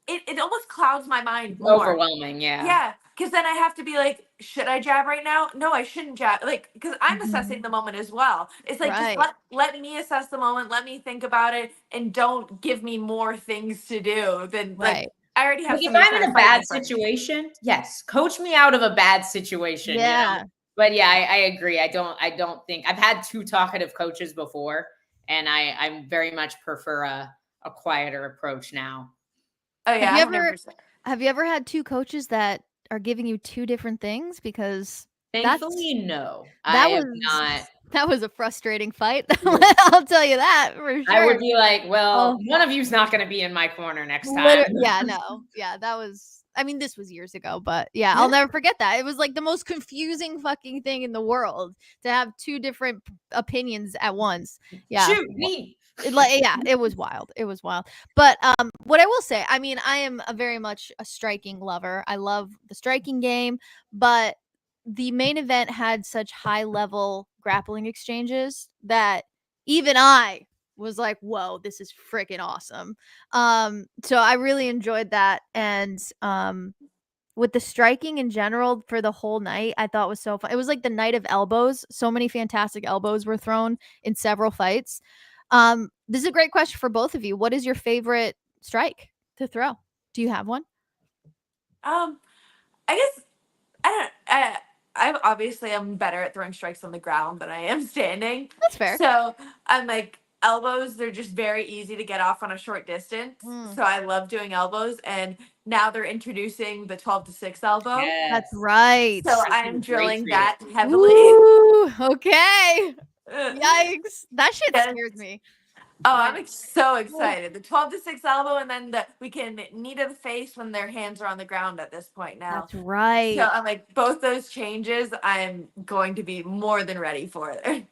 [SPEAKER 7] it almost clouds my mind more.
[SPEAKER 3] Overwhelming, yeah.
[SPEAKER 7] Yeah, because then I have to be like, should I jab right now? No, I shouldn't jab. Like, because I'm assessing the moment as well. It's like,
[SPEAKER 1] Right.
[SPEAKER 7] just let me assess the moment. Let me think about it, and don't give me more things to do than like.
[SPEAKER 1] Right.
[SPEAKER 7] I already have.
[SPEAKER 3] Like if
[SPEAKER 7] somebody
[SPEAKER 3] I'm
[SPEAKER 7] trying
[SPEAKER 3] in
[SPEAKER 7] to
[SPEAKER 3] a
[SPEAKER 7] fight
[SPEAKER 3] bad
[SPEAKER 7] me first.
[SPEAKER 3] situation, yes, coach me out of a bad situation.
[SPEAKER 1] Yeah.
[SPEAKER 3] You know? But yeah, I agree. I don't think I've had two talkative coaches before, and I very much prefer a quieter approach now.
[SPEAKER 7] Oh yeah,
[SPEAKER 1] have you ever had two coaches that are giving you two different things? Because
[SPEAKER 3] Thankfully, no.
[SPEAKER 1] That was a frustrating fight. I'll tell you that for sure.
[SPEAKER 3] I would be like, well, one of you's not going to be in my corner next time.
[SPEAKER 1] Yeah, no. Yeah, that was, I mean, this was years ago, but yeah, I'll never forget that. It was like the most confusing fucking thing in the world to have two different opinions at once. Yeah.
[SPEAKER 3] Shoot me.
[SPEAKER 1] It was wild. It was wild. But what I will say, I mean, I am very much a striking lover. I love the striking game, but the main event had such high level grappling exchanges that even I was like, whoa, this is freaking awesome. So I really enjoyed that. And with the striking in general for the whole night, I thought was so fun. It was like the night of elbows. So many fantastic elbows were thrown in several fights. This is a great question for both of you. What is your favorite strike to throw? Do you have one?
[SPEAKER 7] I guess I obviously am better at throwing strikes on the ground than I am standing.
[SPEAKER 1] That's fair.
[SPEAKER 7] So I'm like elbows, they're just very easy to get off on a short distance. So I love doing elbows, and now they're introducing the 12-6 elbow.
[SPEAKER 3] Yes.
[SPEAKER 1] That's right.
[SPEAKER 7] So I am drilling that heavily.
[SPEAKER 1] Ooh, okay. Yikes. That shit scares me.
[SPEAKER 7] Oh, I'm so excited. The 12 to 6 elbow, and then we can knee to the face when their hands are on the ground at this point now.
[SPEAKER 1] That's right.
[SPEAKER 7] So I'm like, both those changes, I'm going to be more than ready for it.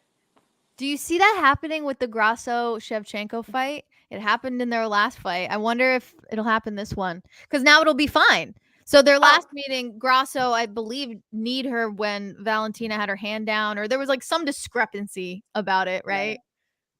[SPEAKER 1] Do you see that happening with the Grasso-Shevchenko fight? It happened in their last fight. I wonder if it'll happen this one. Because now it'll be fine. So their last meeting, Grasso, I believe, kneed her when Valentina had her hand down, or there was like some discrepancy about it, right?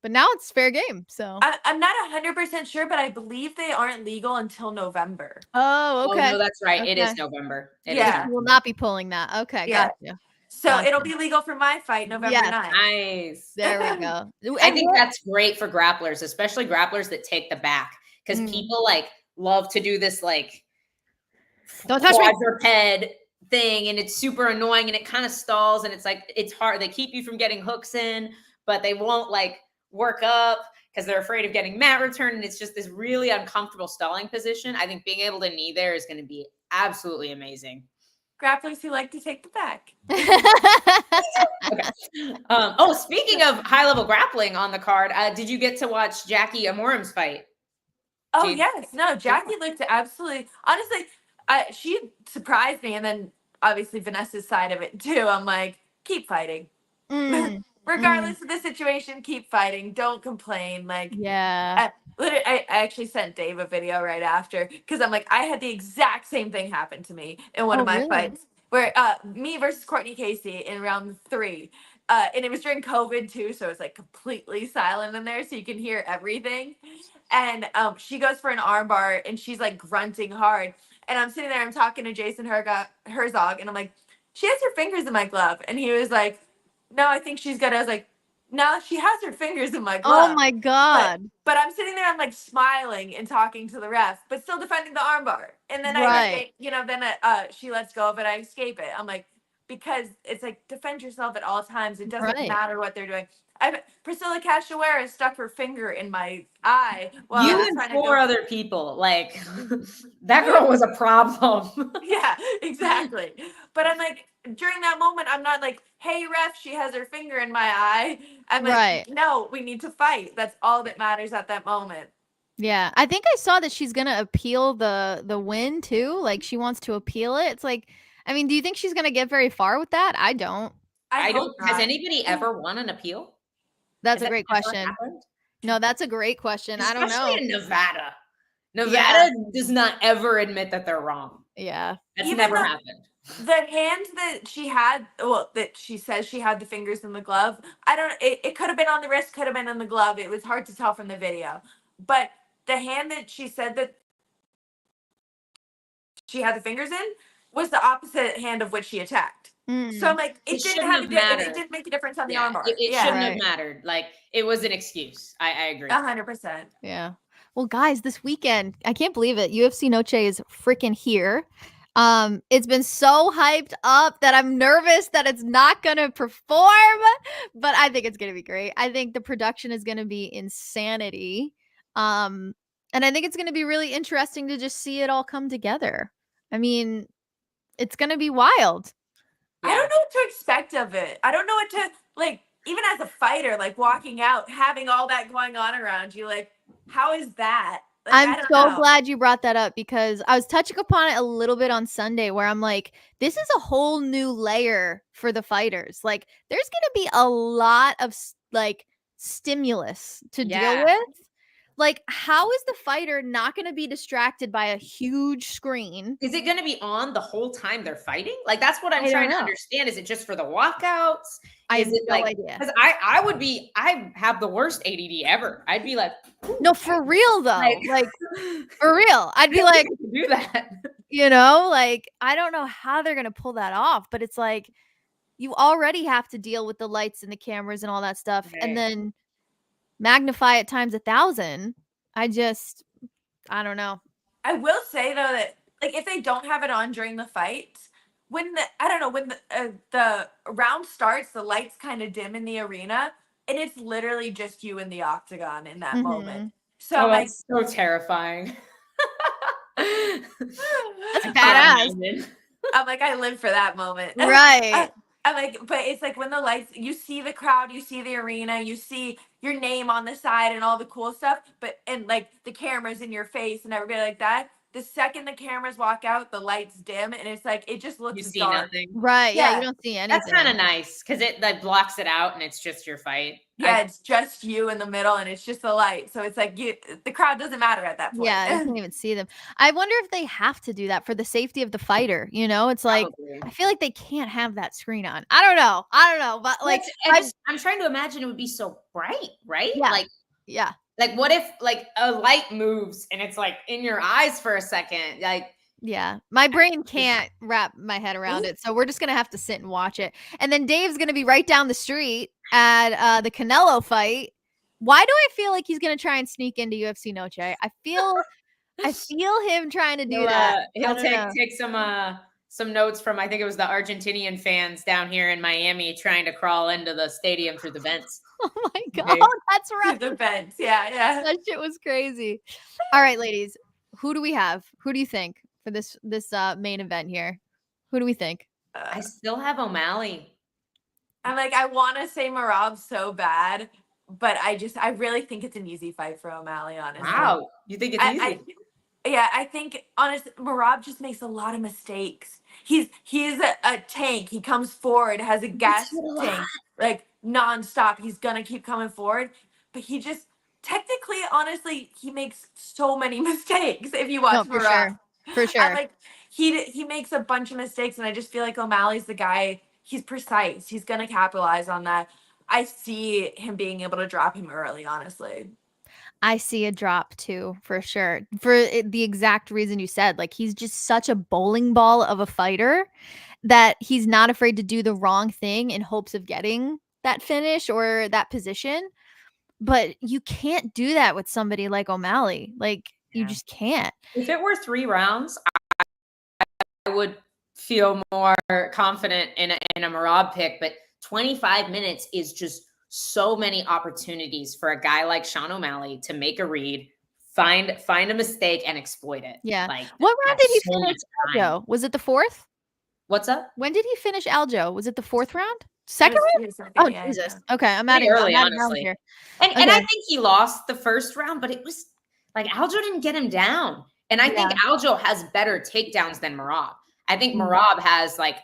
[SPEAKER 1] But now it's fair game. So
[SPEAKER 7] I'm not 100% sure, but I believe they aren't legal until November.
[SPEAKER 1] oh, okay.
[SPEAKER 3] Oh, no, that's right. It is
[SPEAKER 1] Okay.
[SPEAKER 3] November.
[SPEAKER 7] Yeah.
[SPEAKER 1] You will not be pulling that. Okay,
[SPEAKER 7] Yeah.
[SPEAKER 1] gotcha.
[SPEAKER 7] So
[SPEAKER 1] Gotcha.
[SPEAKER 7] it'll be legal for my fight November
[SPEAKER 1] Yes.
[SPEAKER 7] 9th.
[SPEAKER 3] Nice.
[SPEAKER 1] There we go.
[SPEAKER 3] I think that's great for grapplers, especially grapplers that take the back, because people like love to do this like
[SPEAKER 1] don't touch me
[SPEAKER 3] quadruped thing, and it's super annoying, and it kind of stalls, and it's like it's hard. They keep you from getting hooks in, but they won't like work up because they're afraid of getting mat return, and it's just this really uncomfortable stalling position. I think being able to knee there is going to be absolutely amazing.
[SPEAKER 7] Grapplers who like to take the back.
[SPEAKER 3] Okay. Oh, speaking of high-level grappling on the card, did you get to watch Jackie Amorim's fight?
[SPEAKER 7] Oh, yes. No, Jackie looked absolutely, honestly, she surprised me. And then obviously Vanessa's side of it too. I'm like, keep fighting. Regardless of the situation, keep fighting. Don't complain. Like,
[SPEAKER 1] yeah.
[SPEAKER 7] I actually sent Dave a video right after because I'm like, I had the exact same thing happen to me in one of my fights where me versus Courtney Casey in round 3. And it was during COVID too, so it's like completely silent in there, so you can hear everything. And she goes for an armbar and she's like grunting hard. And I'm sitting there, I'm talking to Jason Herzog, and I'm like, she has her fingers in my glove. And he was like, no, I think she's good. I was like, no, she has her fingers in my glove.
[SPEAKER 1] Oh my God.
[SPEAKER 7] But I'm sitting there, I'm like smiling and talking to the ref, but still defending the armbar. And then she lets go of it. I escape it. I'm like, because it's like defend yourself at all times. It doesn't matter what they're doing. Priscilla Cachoeira stuck her finger in my eye while I was trying to
[SPEAKER 3] 4 other people. Like that girl was a problem.
[SPEAKER 7] Yeah, exactly. But I'm like, during that moment, I'm not like, hey ref, she has her finger in my eye. I'm like, no, we need to fight. That's all that matters at that moment.
[SPEAKER 1] Yeah. I think I saw that she's gonna appeal the win too. Like she wants to appeal it. It's like, I mean, do you think she's gonna get very far with that? I don't.
[SPEAKER 3] I don't. Has anybody ever won an appeal?
[SPEAKER 1] That's a great question. No, that's a great question. I don't know.
[SPEAKER 3] Especially in Nevada. Nevada does not ever admit that they're wrong.
[SPEAKER 1] Yeah.
[SPEAKER 3] That's never happened.
[SPEAKER 7] The hand that she had, that she says she had the fingers in the glove, it could have been on the wrist, could have been in the glove. It was hard to tell from the video. But the hand that she said that she had the fingers in was the opposite hand of which she attacked. So I'm like, it didn't make a difference on the armbar.
[SPEAKER 3] It shouldn't have mattered. Like it was an excuse. I agree.
[SPEAKER 7] 100%.
[SPEAKER 1] Yeah. Well, guys, this weekend, I can't believe it. UFC Noche is freaking here. It's been so hyped up that I'm nervous that it's not gonna perform, but I think it's gonna be great. I think the production is gonna be insanity. And I think it's gonna be really interesting to just see it all come together. I mean, it's gonna be wild.
[SPEAKER 7] I don't know what to expect of it. I don't know what to like, even as a fighter, like walking out, having all that going on around you, like, how is that? Like,
[SPEAKER 1] I'm so glad you brought that up because I was touching upon it a little bit on Sunday where I'm like, this is a whole new layer for the fighters. Like, there's going to be a lot of like stimulus to deal with. Like, how is the fighter not going to be distracted by a huge screen?
[SPEAKER 3] Is it going to be on the whole time they're fighting? Like, that's what I'm trying to understand. Is it just for the walkouts?
[SPEAKER 1] I have no idea.
[SPEAKER 3] Because I have the worst ADD ever. I'd be like,
[SPEAKER 1] no, for real though. Like for real. I'd be like,
[SPEAKER 3] do that.
[SPEAKER 1] You know, like, I don't know how they're going to pull that off, but it's like, you already have to deal with the lights and the cameras and all that stuff. Okay. And then magnify it times 1,000. I don't know.
[SPEAKER 7] I will say though that like if they don't have it on during the fight, when the round starts, the lights kind of dim in the arena, and it's literally just you in the octagon in that moment. So
[SPEAKER 3] that's so terrifying.
[SPEAKER 1] That's badass.
[SPEAKER 7] I'm like, I live for that moment.
[SPEAKER 1] Right.
[SPEAKER 7] I'm like, but it's like when the lights, you see the crowd, you see the arena, you see your name on the side and all the cool stuff, and like the cameras in your face and everybody like that. The second the cameras walk out, the lights dim, and it's like it just
[SPEAKER 3] You
[SPEAKER 7] looks
[SPEAKER 3] see
[SPEAKER 7] dark.
[SPEAKER 3] nothing.
[SPEAKER 1] Right. Yeah. You
[SPEAKER 7] Yeah.
[SPEAKER 1] don't see anything.
[SPEAKER 3] That's kind of nice because it like blocks it out and it's just your fight.
[SPEAKER 7] Yeah, it's just you in the middle, and it's just the light. So it's like the crowd doesn't matter at that point.
[SPEAKER 1] Yeah, you can't even see them. I wonder if they have to do that for the safety of the fighter. You know, it's like
[SPEAKER 3] Probably.
[SPEAKER 1] I feel like they can't have that screen on. I don't know, but like
[SPEAKER 3] I'm trying to imagine it would be so bright, right?
[SPEAKER 1] Yeah. Yeah.
[SPEAKER 3] Like what if like a light moves and it's like in your eyes for a second? Like
[SPEAKER 1] Yeah, my brain can't wrap my head around it, so we're just gonna have to sit and watch it. And then Dave's gonna be right down the street at the Canelo fight. Why do I feel like he's gonna try and sneak into UFC Noche? I feel him trying to do that.
[SPEAKER 3] He'll take some notes from I think it was the Argentinian fans down here in Miami trying to crawl into the stadium through the vents.
[SPEAKER 1] Oh my god,
[SPEAKER 3] Okay.
[SPEAKER 1] that's right.
[SPEAKER 7] The vents, yeah.
[SPEAKER 1] That shit was crazy. All right, ladies, who do we have? Who do you think for this main event here? Who do we think?
[SPEAKER 3] I still have O'Malley.
[SPEAKER 7] I'm like, I want to say Merab so bad, but I really think it's an easy fight for O'Malley, honestly.
[SPEAKER 3] Wow, you think it's easy?
[SPEAKER 7] I think honestly, Merab just makes a lot of mistakes. He's a tank. He comes forward, has a gas tank, like nonstop. He's gonna keep coming forward, but he just technically, honestly, he makes so many mistakes. If you watch Merab,
[SPEAKER 1] for sure,
[SPEAKER 7] I'm like he makes a bunch of mistakes, and I just feel like O'Malley's the guy. He's precise. He's gonna capitalize on that. I see him being able to drop him early, honestly.
[SPEAKER 1] I see a drop too, for sure. For the exact reason you said, like he's just such a bowling ball of a fighter that he's not afraid to do the wrong thing in hopes of getting that finish or that position. But you can't do that with somebody like O'Malley. Like you just can't.
[SPEAKER 3] If it were 3 rounds, I would feel more confident in a Merab pick, but 25 minutes is just so many opportunities for a guy like Sean O'Malley to make a read, find a mistake and exploit it.
[SPEAKER 1] Yeah.
[SPEAKER 3] Like
[SPEAKER 1] what round did he
[SPEAKER 3] so
[SPEAKER 1] finish Aljo? Was it the 4th?
[SPEAKER 3] What's up?
[SPEAKER 1] When did he finish Aljo? Was it the 4th round? Second round? Oh, Jesus. Okay, I'm
[SPEAKER 3] Pretty
[SPEAKER 1] adding
[SPEAKER 3] early,
[SPEAKER 1] honestly
[SPEAKER 3] here. And I think he lost the first round, but it was like Aljo didn't get him down. And I think Aljo has better takedowns than Merab. I think Merab has like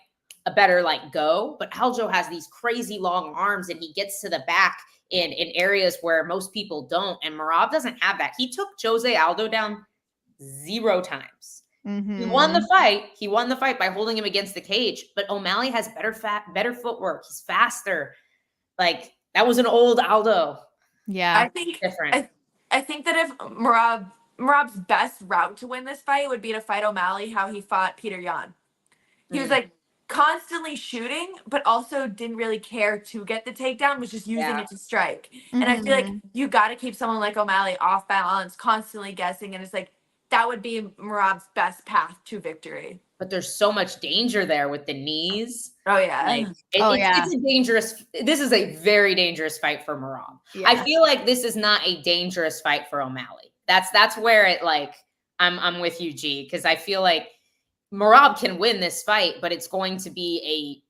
[SPEAKER 3] a better like go, but Aljo has these crazy long arms and he gets to the back in areas where most people don't. And Merab doesn't have that. He took Jose Aldo down 0 times. He won the fight. He won the fight by holding him against the cage, but O'Malley has better footwork. He's faster. Like that was an old Aldo.
[SPEAKER 1] Yeah.
[SPEAKER 7] I think
[SPEAKER 3] different.
[SPEAKER 7] I think that if Merab's best route to win this fight would be to fight O'Malley how he fought Peter Yan. He was like constantly shooting, but also didn't really care to get the takedown, was just using it to strike. And I feel like you got to keep someone like O'Malley off balance, constantly guessing. And it's like, that would be Merab's best path to victory.
[SPEAKER 3] But there's so much danger there with the knees.
[SPEAKER 7] Oh, yeah.
[SPEAKER 3] Like, it's a dangerous, this is a very dangerous fight for Merab.
[SPEAKER 1] Yeah.
[SPEAKER 3] I feel like this is not a dangerous fight for O'Malley. That's where it like, I'm with you, G, because I feel like Merab can win this fight, but it's going to be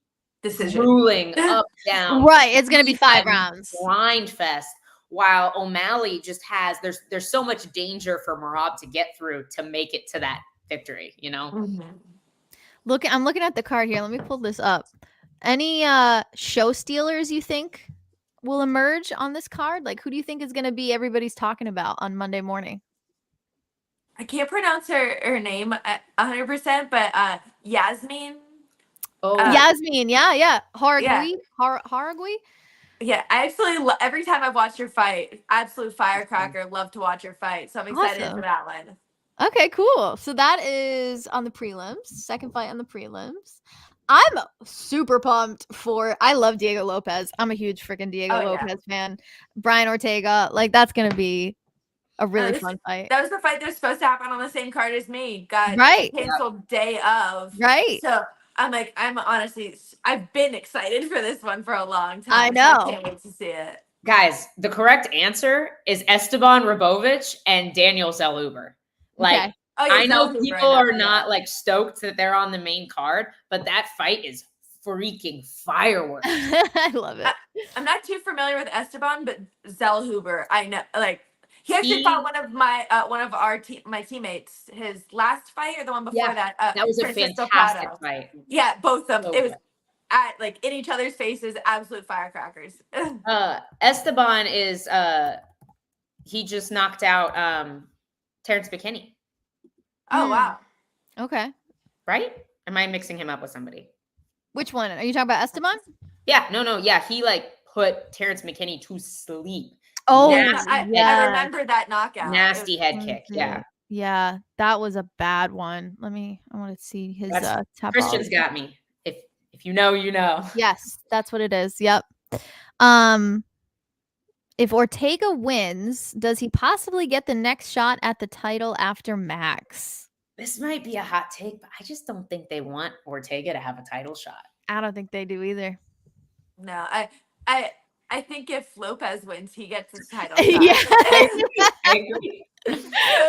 [SPEAKER 3] a
[SPEAKER 7] decision,
[SPEAKER 3] ruling up, down.
[SPEAKER 1] Right. It's going to be 5 rounds.
[SPEAKER 3] Blind fest. While O'Malley just has, there's so much danger for Merab to get through to make it to that victory, you know?
[SPEAKER 1] I'm looking at the card here. Let me pull this up. Any show stealers you think will emerge on this card? Like, who do you think is going to be everybody's talking about on Monday morning?
[SPEAKER 7] I can't pronounce her name 100%, but Yasmin.
[SPEAKER 1] Yasmin, yeah. Haragui.
[SPEAKER 7] Yeah, I absolutely every time I've watched her fight, absolute firecracker. Love to watch her fight, so I'm excited for that one.
[SPEAKER 1] Okay, cool. So that is on the prelims. Second fight on the prelims. I'm super pumped for. I love Diego Lopez. I'm a huge freaking Diego Lopez fan. Brian Ortega, like that's gonna be a really fun fight.
[SPEAKER 7] That was the fight that was supposed to happen on the same card as me. Got canceled day of.
[SPEAKER 1] Right.
[SPEAKER 7] So I'm honestly, I've been excited for this one for a long time.
[SPEAKER 1] I know.
[SPEAKER 7] So I can't wait to see it.
[SPEAKER 3] Guys, the correct answer is Esteban Rabovich and Daniel Zellhuber. Like, I know people are not like stoked that they're on the main card, but that fight is freaking fireworks.
[SPEAKER 1] I love it.
[SPEAKER 7] I'm not too familiar with Esteban, but Zellhuber, I know, like he actually fought one of my teammates. His last fight or the one before that.
[SPEAKER 3] That was a
[SPEAKER 7] Francisco
[SPEAKER 3] fantastic
[SPEAKER 7] Prado.
[SPEAKER 3] fight.
[SPEAKER 7] Yeah, both of them.
[SPEAKER 3] So
[SPEAKER 7] It was at like in each other's faces, absolute firecrackers.
[SPEAKER 3] Esteban is he just knocked out Terrence McKinney.
[SPEAKER 7] Oh wow.
[SPEAKER 1] Okay.
[SPEAKER 3] Right? Am I mixing him up with somebody?
[SPEAKER 1] Which one? Are you talking about Esteban?
[SPEAKER 3] Yeah, no. Yeah, he like put Terrence McKinney to sleep.
[SPEAKER 1] Oh,
[SPEAKER 3] Nasty
[SPEAKER 7] I remember that knockout.
[SPEAKER 3] Nasty head kick. Yeah.
[SPEAKER 1] Yeah, that was a bad one. I want to see his top.
[SPEAKER 3] Christian's got me. If you know, you know.
[SPEAKER 1] Yes, that's what it is. Yep. If Ortega wins, does he possibly get the next shot at the title after Max?
[SPEAKER 3] This might be a hot take, but I just don't think they want Ortega to have a title shot.
[SPEAKER 1] I don't think they do either.
[SPEAKER 7] No, I think if Lopez wins, he gets his title.
[SPEAKER 1] Yeah,
[SPEAKER 3] I agree.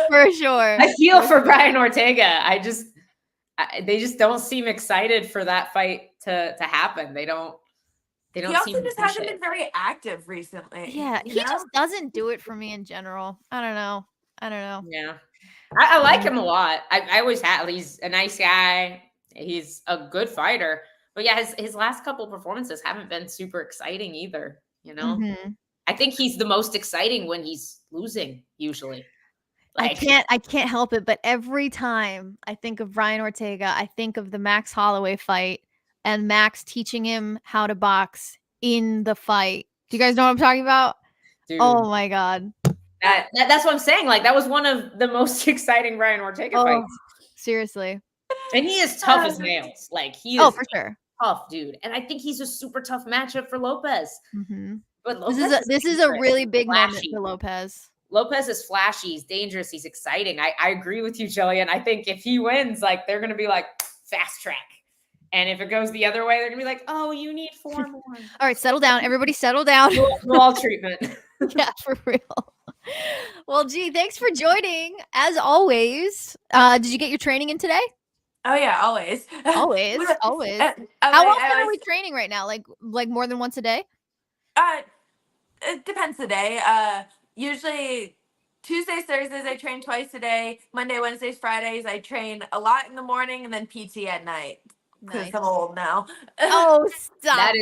[SPEAKER 1] for sure.
[SPEAKER 3] I feel for Brian Ortega. They just don't seem excited for that fight to happen. They don't. He
[SPEAKER 7] also just hasn't been very active recently.
[SPEAKER 1] Yeah, he just doesn't do it for me in general. I don't know.
[SPEAKER 3] Yeah, I like him a lot. I always have. He's a nice guy. He's a good fighter. But yeah, his last couple performances haven't been super exciting either. You know, I think he's the most exciting when he's losing. Usually,
[SPEAKER 1] I can't help it. But every time I think of Brian Ortega, I think of the Max Holloway fight and Max teaching him how to box in the fight. Do you guys know what I'm talking about?
[SPEAKER 3] Dude,
[SPEAKER 1] oh my god,
[SPEAKER 3] that's what I'm saying. Like that was one of the most exciting Brian Ortega fights.
[SPEAKER 1] Seriously,
[SPEAKER 3] and he is tough as nails. Like he is.
[SPEAKER 1] Oh, for sure.
[SPEAKER 3] Tough dude, and I think he's a super tough matchup for Lopez. But
[SPEAKER 1] Lopez this is a really big moment for Lopez.
[SPEAKER 3] Lopez is flashy, he's dangerous, he's exciting. I agree with you, Gillian. I think if he wins, like they're gonna be like fast track, and if it goes the other way, they're gonna be like, oh, you need 4 more.
[SPEAKER 1] All right, settle down, everybody, settle down.
[SPEAKER 3] Wall treatment.
[SPEAKER 1] Yeah, for real. Well, gee, thanks for joining as always. Did you get your training in today?
[SPEAKER 7] Oh yeah, always.
[SPEAKER 1] Always. How often are we training right now? Like more than once a day?
[SPEAKER 7] It depends the day. Usually Tuesdays, Thursdays I train twice a day. Monday, Wednesdays, Fridays I train a lot in the morning and then PT at night. Because I'm old now.
[SPEAKER 1] Oh, stop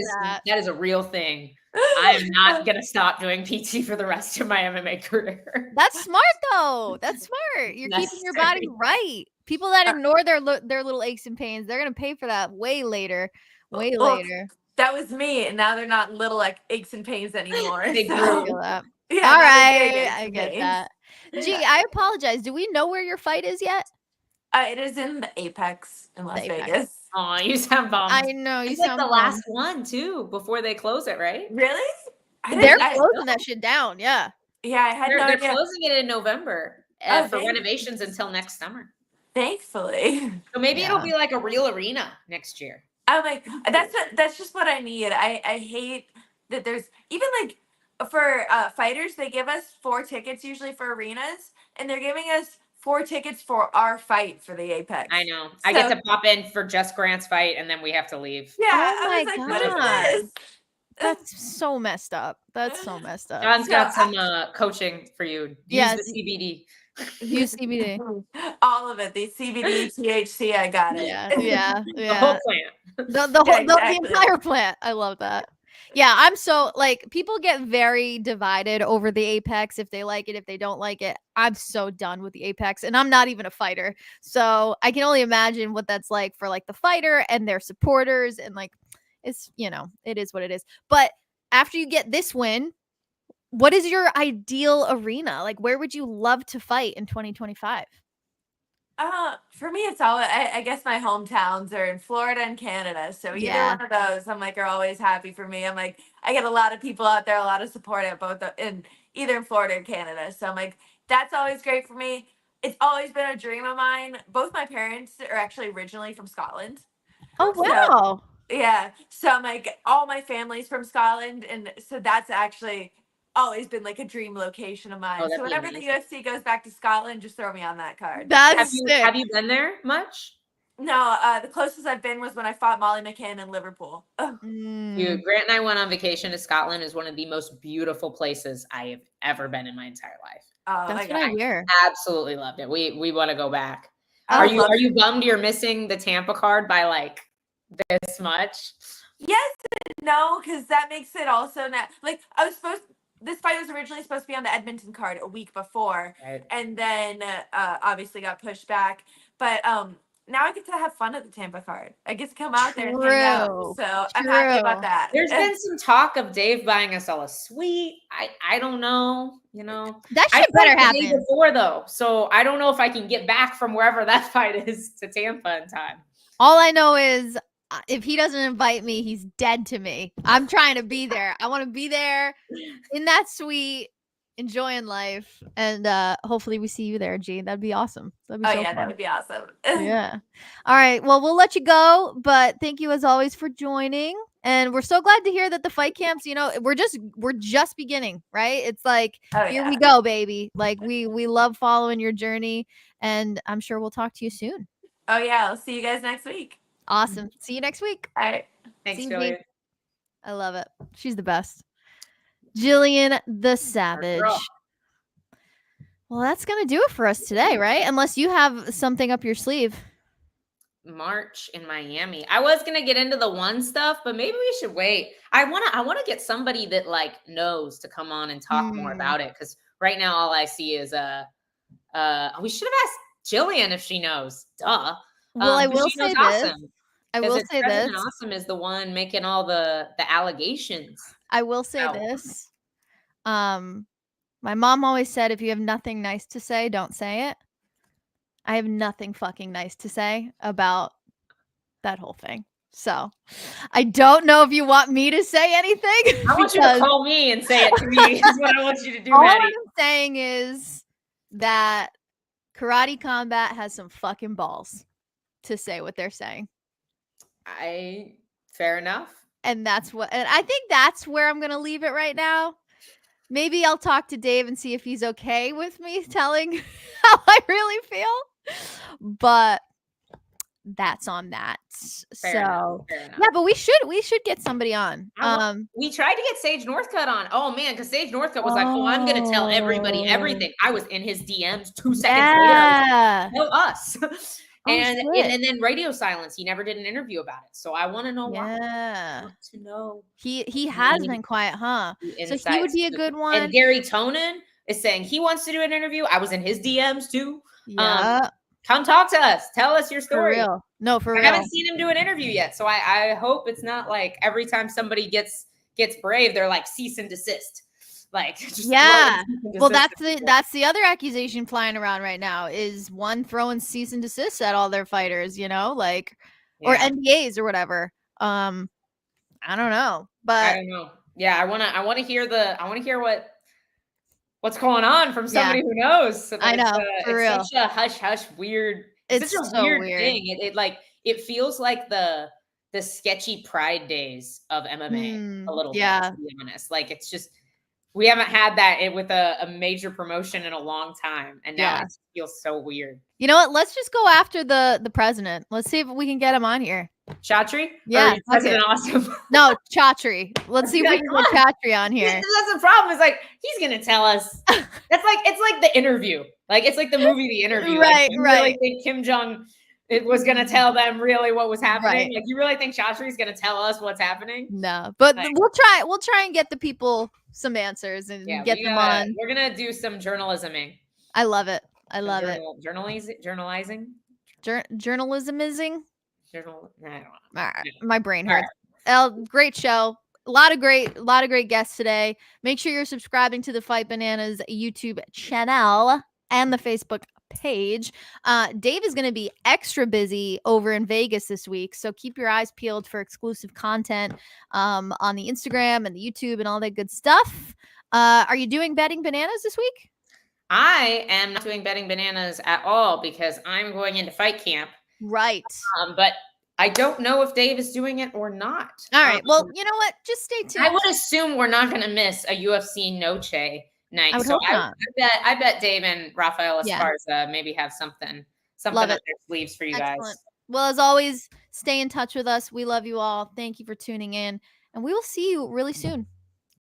[SPEAKER 3] that is a real thing. I am not gonna stop doing PT for the rest of my MMA career.
[SPEAKER 1] That's smart though. That's smart. You're keeping your body right. People that ignore their little aches and pains, they're gonna pay for that way later. Later.
[SPEAKER 7] That was me, and now they're not little like aches and pains anymore.
[SPEAKER 3] They
[SPEAKER 7] so.
[SPEAKER 3] grew.
[SPEAKER 1] Yeah, all right, I get that. Gee, I apologize. Do we know where your fight is yet?
[SPEAKER 7] It is in the Apex in Las Vegas.
[SPEAKER 3] Oh, you sound bummed.
[SPEAKER 1] I know you
[SPEAKER 3] it's
[SPEAKER 1] sound
[SPEAKER 3] like the last one too before they close it, right?
[SPEAKER 7] Really?
[SPEAKER 1] They're closing that shit down. Yeah.
[SPEAKER 7] Yeah, I had no idea.
[SPEAKER 3] They're closing it in November for renovations until next summer.
[SPEAKER 7] Thankfully.
[SPEAKER 3] So maybe it'll be like a real arena next year.
[SPEAKER 7] I'm like, that's just what I need. I hate that there's even like for fighters, they give us 4 tickets usually for arenas, and they're giving us 4 tickets for our fight for the Apex.
[SPEAKER 3] I know. I get to pop in for Jess Grant's fight, and then we have to leave.
[SPEAKER 7] Yeah.
[SPEAKER 1] Oh my
[SPEAKER 7] God.
[SPEAKER 1] What is this? That's so messed up.
[SPEAKER 3] John's got some coaching for you. Use the CBD.
[SPEAKER 1] Use CBD.
[SPEAKER 7] All of it. The CBD, THC, I got it.
[SPEAKER 1] Yeah.
[SPEAKER 3] The whole plant.
[SPEAKER 1] The entire plant. I love that. Yeah, I'm so like people get very divided over the Apex if they like it, if they don't like it. I'm so done with the Apex, and I'm not even a fighter. So I can only imagine what that's like for like the fighter and their supporters, and like it's, it is what it is. But after you get this win, what is your ideal arena? Like where would you love to fight in 2025?
[SPEAKER 7] For me, it's all, I guess my hometowns are in Florida and Canada. So either one of those, I'm like, are always happy for me. I'm like, I get a lot of people out there, a lot of support at both either in Florida or Canada. So I'm like, that's always great for me. It's always been a dream of mine. Both my parents are actually originally from Scotland.
[SPEAKER 1] Oh, wow.
[SPEAKER 7] Yeah. So I'm like, all my family's from Scotland. And so that's actually always been like a dream location of mine. So whenever the UFC goes back to Scotland, just throw me on that card.
[SPEAKER 1] That's
[SPEAKER 3] have you been there much?
[SPEAKER 7] No, the closest I've been was when I fought Molly McCann in Liverpool. Ugh.
[SPEAKER 3] Dude, Grant and I went on vacation to Scotland. Is one of the most beautiful places I have ever been in my entire life.
[SPEAKER 7] Oh
[SPEAKER 1] That's
[SPEAKER 7] my
[SPEAKER 1] what I
[SPEAKER 7] god.
[SPEAKER 1] hear.
[SPEAKER 3] Absolutely loved it. We want to go back.
[SPEAKER 7] I
[SPEAKER 3] Are
[SPEAKER 7] would
[SPEAKER 3] you
[SPEAKER 7] love
[SPEAKER 3] are you bummed you're missing the Tampa card by like this much?
[SPEAKER 7] Yes and no, because that makes it also not like this fight was originally supposed to be on the Edmonton card a week before,
[SPEAKER 3] Right.
[SPEAKER 7] and then obviously got pushed back. But now I get to have fun at the Tampa card. I get to come out there and hang out.
[SPEAKER 1] True.
[SPEAKER 7] So I'm happy about that.
[SPEAKER 3] There's been some talk of Dave buying us all a suite. I don't know,
[SPEAKER 1] That
[SPEAKER 3] I
[SPEAKER 1] shit better
[SPEAKER 3] fought the day
[SPEAKER 1] happen.
[SPEAKER 3] before though, so I don't know if I can get back from wherever that fight is to Tampa in time.
[SPEAKER 1] All I know is if he doesn't invite me, he's dead to me. I'm trying to be there. I want to be there in that suite, enjoying life, and hopefully we see you there, G. That'd be awesome. That'd be
[SPEAKER 7] Oh
[SPEAKER 1] so
[SPEAKER 7] yeah,
[SPEAKER 1] fun.
[SPEAKER 7] that would be awesome.
[SPEAKER 1] Yeah. All right. Well, we'll let you go, but thank you as always for joining. And we're so glad to hear that the fight camps, we're just beginning, right? It's like,
[SPEAKER 7] Oh,
[SPEAKER 1] here
[SPEAKER 7] yeah.
[SPEAKER 1] we go, baby. Like we love following your journey, and I'm sure we'll talk to you soon.
[SPEAKER 7] Oh yeah, I'll see you guys next week.
[SPEAKER 1] Awesome. See you next week.
[SPEAKER 7] All right.
[SPEAKER 3] Thanks,
[SPEAKER 1] See you,
[SPEAKER 3] Gillian.
[SPEAKER 1] G. I love it. She's the best. Gillian the Savage.
[SPEAKER 3] girl.
[SPEAKER 1] Well, that's going to do it for us today, right? Unless you have something up your sleeve.
[SPEAKER 3] March in Miami. I was gonna get into the one stuff, but maybe we should wait. I wanna get somebody that like knows to come on and talk more about it, because right now all I see is we should have asked Gillian if she knows. Duh.
[SPEAKER 1] Well, I
[SPEAKER 3] but
[SPEAKER 1] will
[SPEAKER 3] she knows
[SPEAKER 1] say this.
[SPEAKER 3] Awesome,
[SPEAKER 1] I
[SPEAKER 3] 'cause
[SPEAKER 1] will
[SPEAKER 3] it's
[SPEAKER 1] say
[SPEAKER 3] President
[SPEAKER 1] this.
[SPEAKER 3] Awesome is the one making all the allegations.
[SPEAKER 1] I will say this. My mom always said, if you have nothing nice to say, don't say it. I have nothing fucking nice to say about that whole thing. So I don't know if you want me to say anything.
[SPEAKER 3] I want you to call me and say it to me. Is what I want you to do,
[SPEAKER 1] all
[SPEAKER 3] Maddie.
[SPEAKER 1] I'm saying is that Karate Combat has some fucking balls to say what they're saying.
[SPEAKER 3] Fair enough.
[SPEAKER 1] And I think that's where I'm gonna leave it right now. Maybe I'll talk to Dave and see if he's okay with me telling how I really feel. But that's on that.
[SPEAKER 3] Fair enough.
[SPEAKER 1] Yeah, but we should get somebody on.
[SPEAKER 3] We tried to get Sage Northcutt on. Oh man, because Sage Northcutt was like, "Oh, I'm gonna tell everybody everything." I was in his DMs 2 seconds later. Tell us. And then radio silence. He never did an interview about it. So I want to know why. I want to know.
[SPEAKER 1] He has been quiet, huh? So he would be a good one.
[SPEAKER 3] And Gary Tonin is saying he wants to do an interview. I was in his DMs too.
[SPEAKER 1] Yeah.
[SPEAKER 3] Come talk to us. Tell us your story.
[SPEAKER 1] For real. No, for real.
[SPEAKER 3] I haven't seen him do an interview yet. So I hope it's not like every time somebody gets brave, they're like cease and desist. Like, just
[SPEAKER 1] well, that's the other accusation flying around right now is one throwing cease and desist at all their fighters, or NDAs or whatever. I don't know, but
[SPEAKER 3] I don't know. Yeah, I want to hear what's going on from somebody who knows. So
[SPEAKER 1] I know, for real.
[SPEAKER 3] Such a hush hush weird. It's such a
[SPEAKER 1] so
[SPEAKER 3] weird thing. It feels like the sketchy Pride days of MMA a little bit, to be honest. Like, it's just, we haven't had that with a major promotion in a long time, and now it feels so weird.
[SPEAKER 1] You know what? Let's just go after the president. Let's see if we can get him on here.
[SPEAKER 3] Chatri?
[SPEAKER 1] Yeah,
[SPEAKER 3] President Awesome.
[SPEAKER 1] No, Chatri. Let's see if we can get Chatri on here.
[SPEAKER 3] That's the problem. Is like, he's gonna tell us. It's like the interview. Like, it's like the movie The Interview.
[SPEAKER 1] Right,
[SPEAKER 3] like, you really think Kim Jong was gonna tell them really what was happening?
[SPEAKER 1] Right.
[SPEAKER 3] Like, you really think Chatri's gonna tell us what's happening?
[SPEAKER 1] No, but we'll try and get the people some answers and get them on.
[SPEAKER 3] We're gonna do some journalisming.
[SPEAKER 1] I love it. I love it.
[SPEAKER 3] Journalizing.
[SPEAKER 1] Journalismizing.
[SPEAKER 3] I don't know.
[SPEAKER 1] All right. My brain hurts. Great show. A lot of great guests today. Make sure you're subscribing to the Fight Bananas YouTube channel and the Facebook page. Dave is going to be extra busy over in Vegas this week, so keep your eyes peeled for exclusive content on the Instagram and the YouTube and all that good stuff. Are you doing Betting Bananas this week?
[SPEAKER 3] I am not doing Betting Bananas at all because I'm going into fight camp.
[SPEAKER 1] Right.
[SPEAKER 3] But I don't know if Dave is doing it or not.
[SPEAKER 1] All right. Well, you know what? Just stay tuned.
[SPEAKER 3] I would assume we're not going to miss a UFC Noche night. I bet Dave and Rafael Esparza maybe have something up their sleeves for you guys.
[SPEAKER 1] Well, as always, stay in touch with us. We love you all. Thank you for tuning in, and we will see you really soon.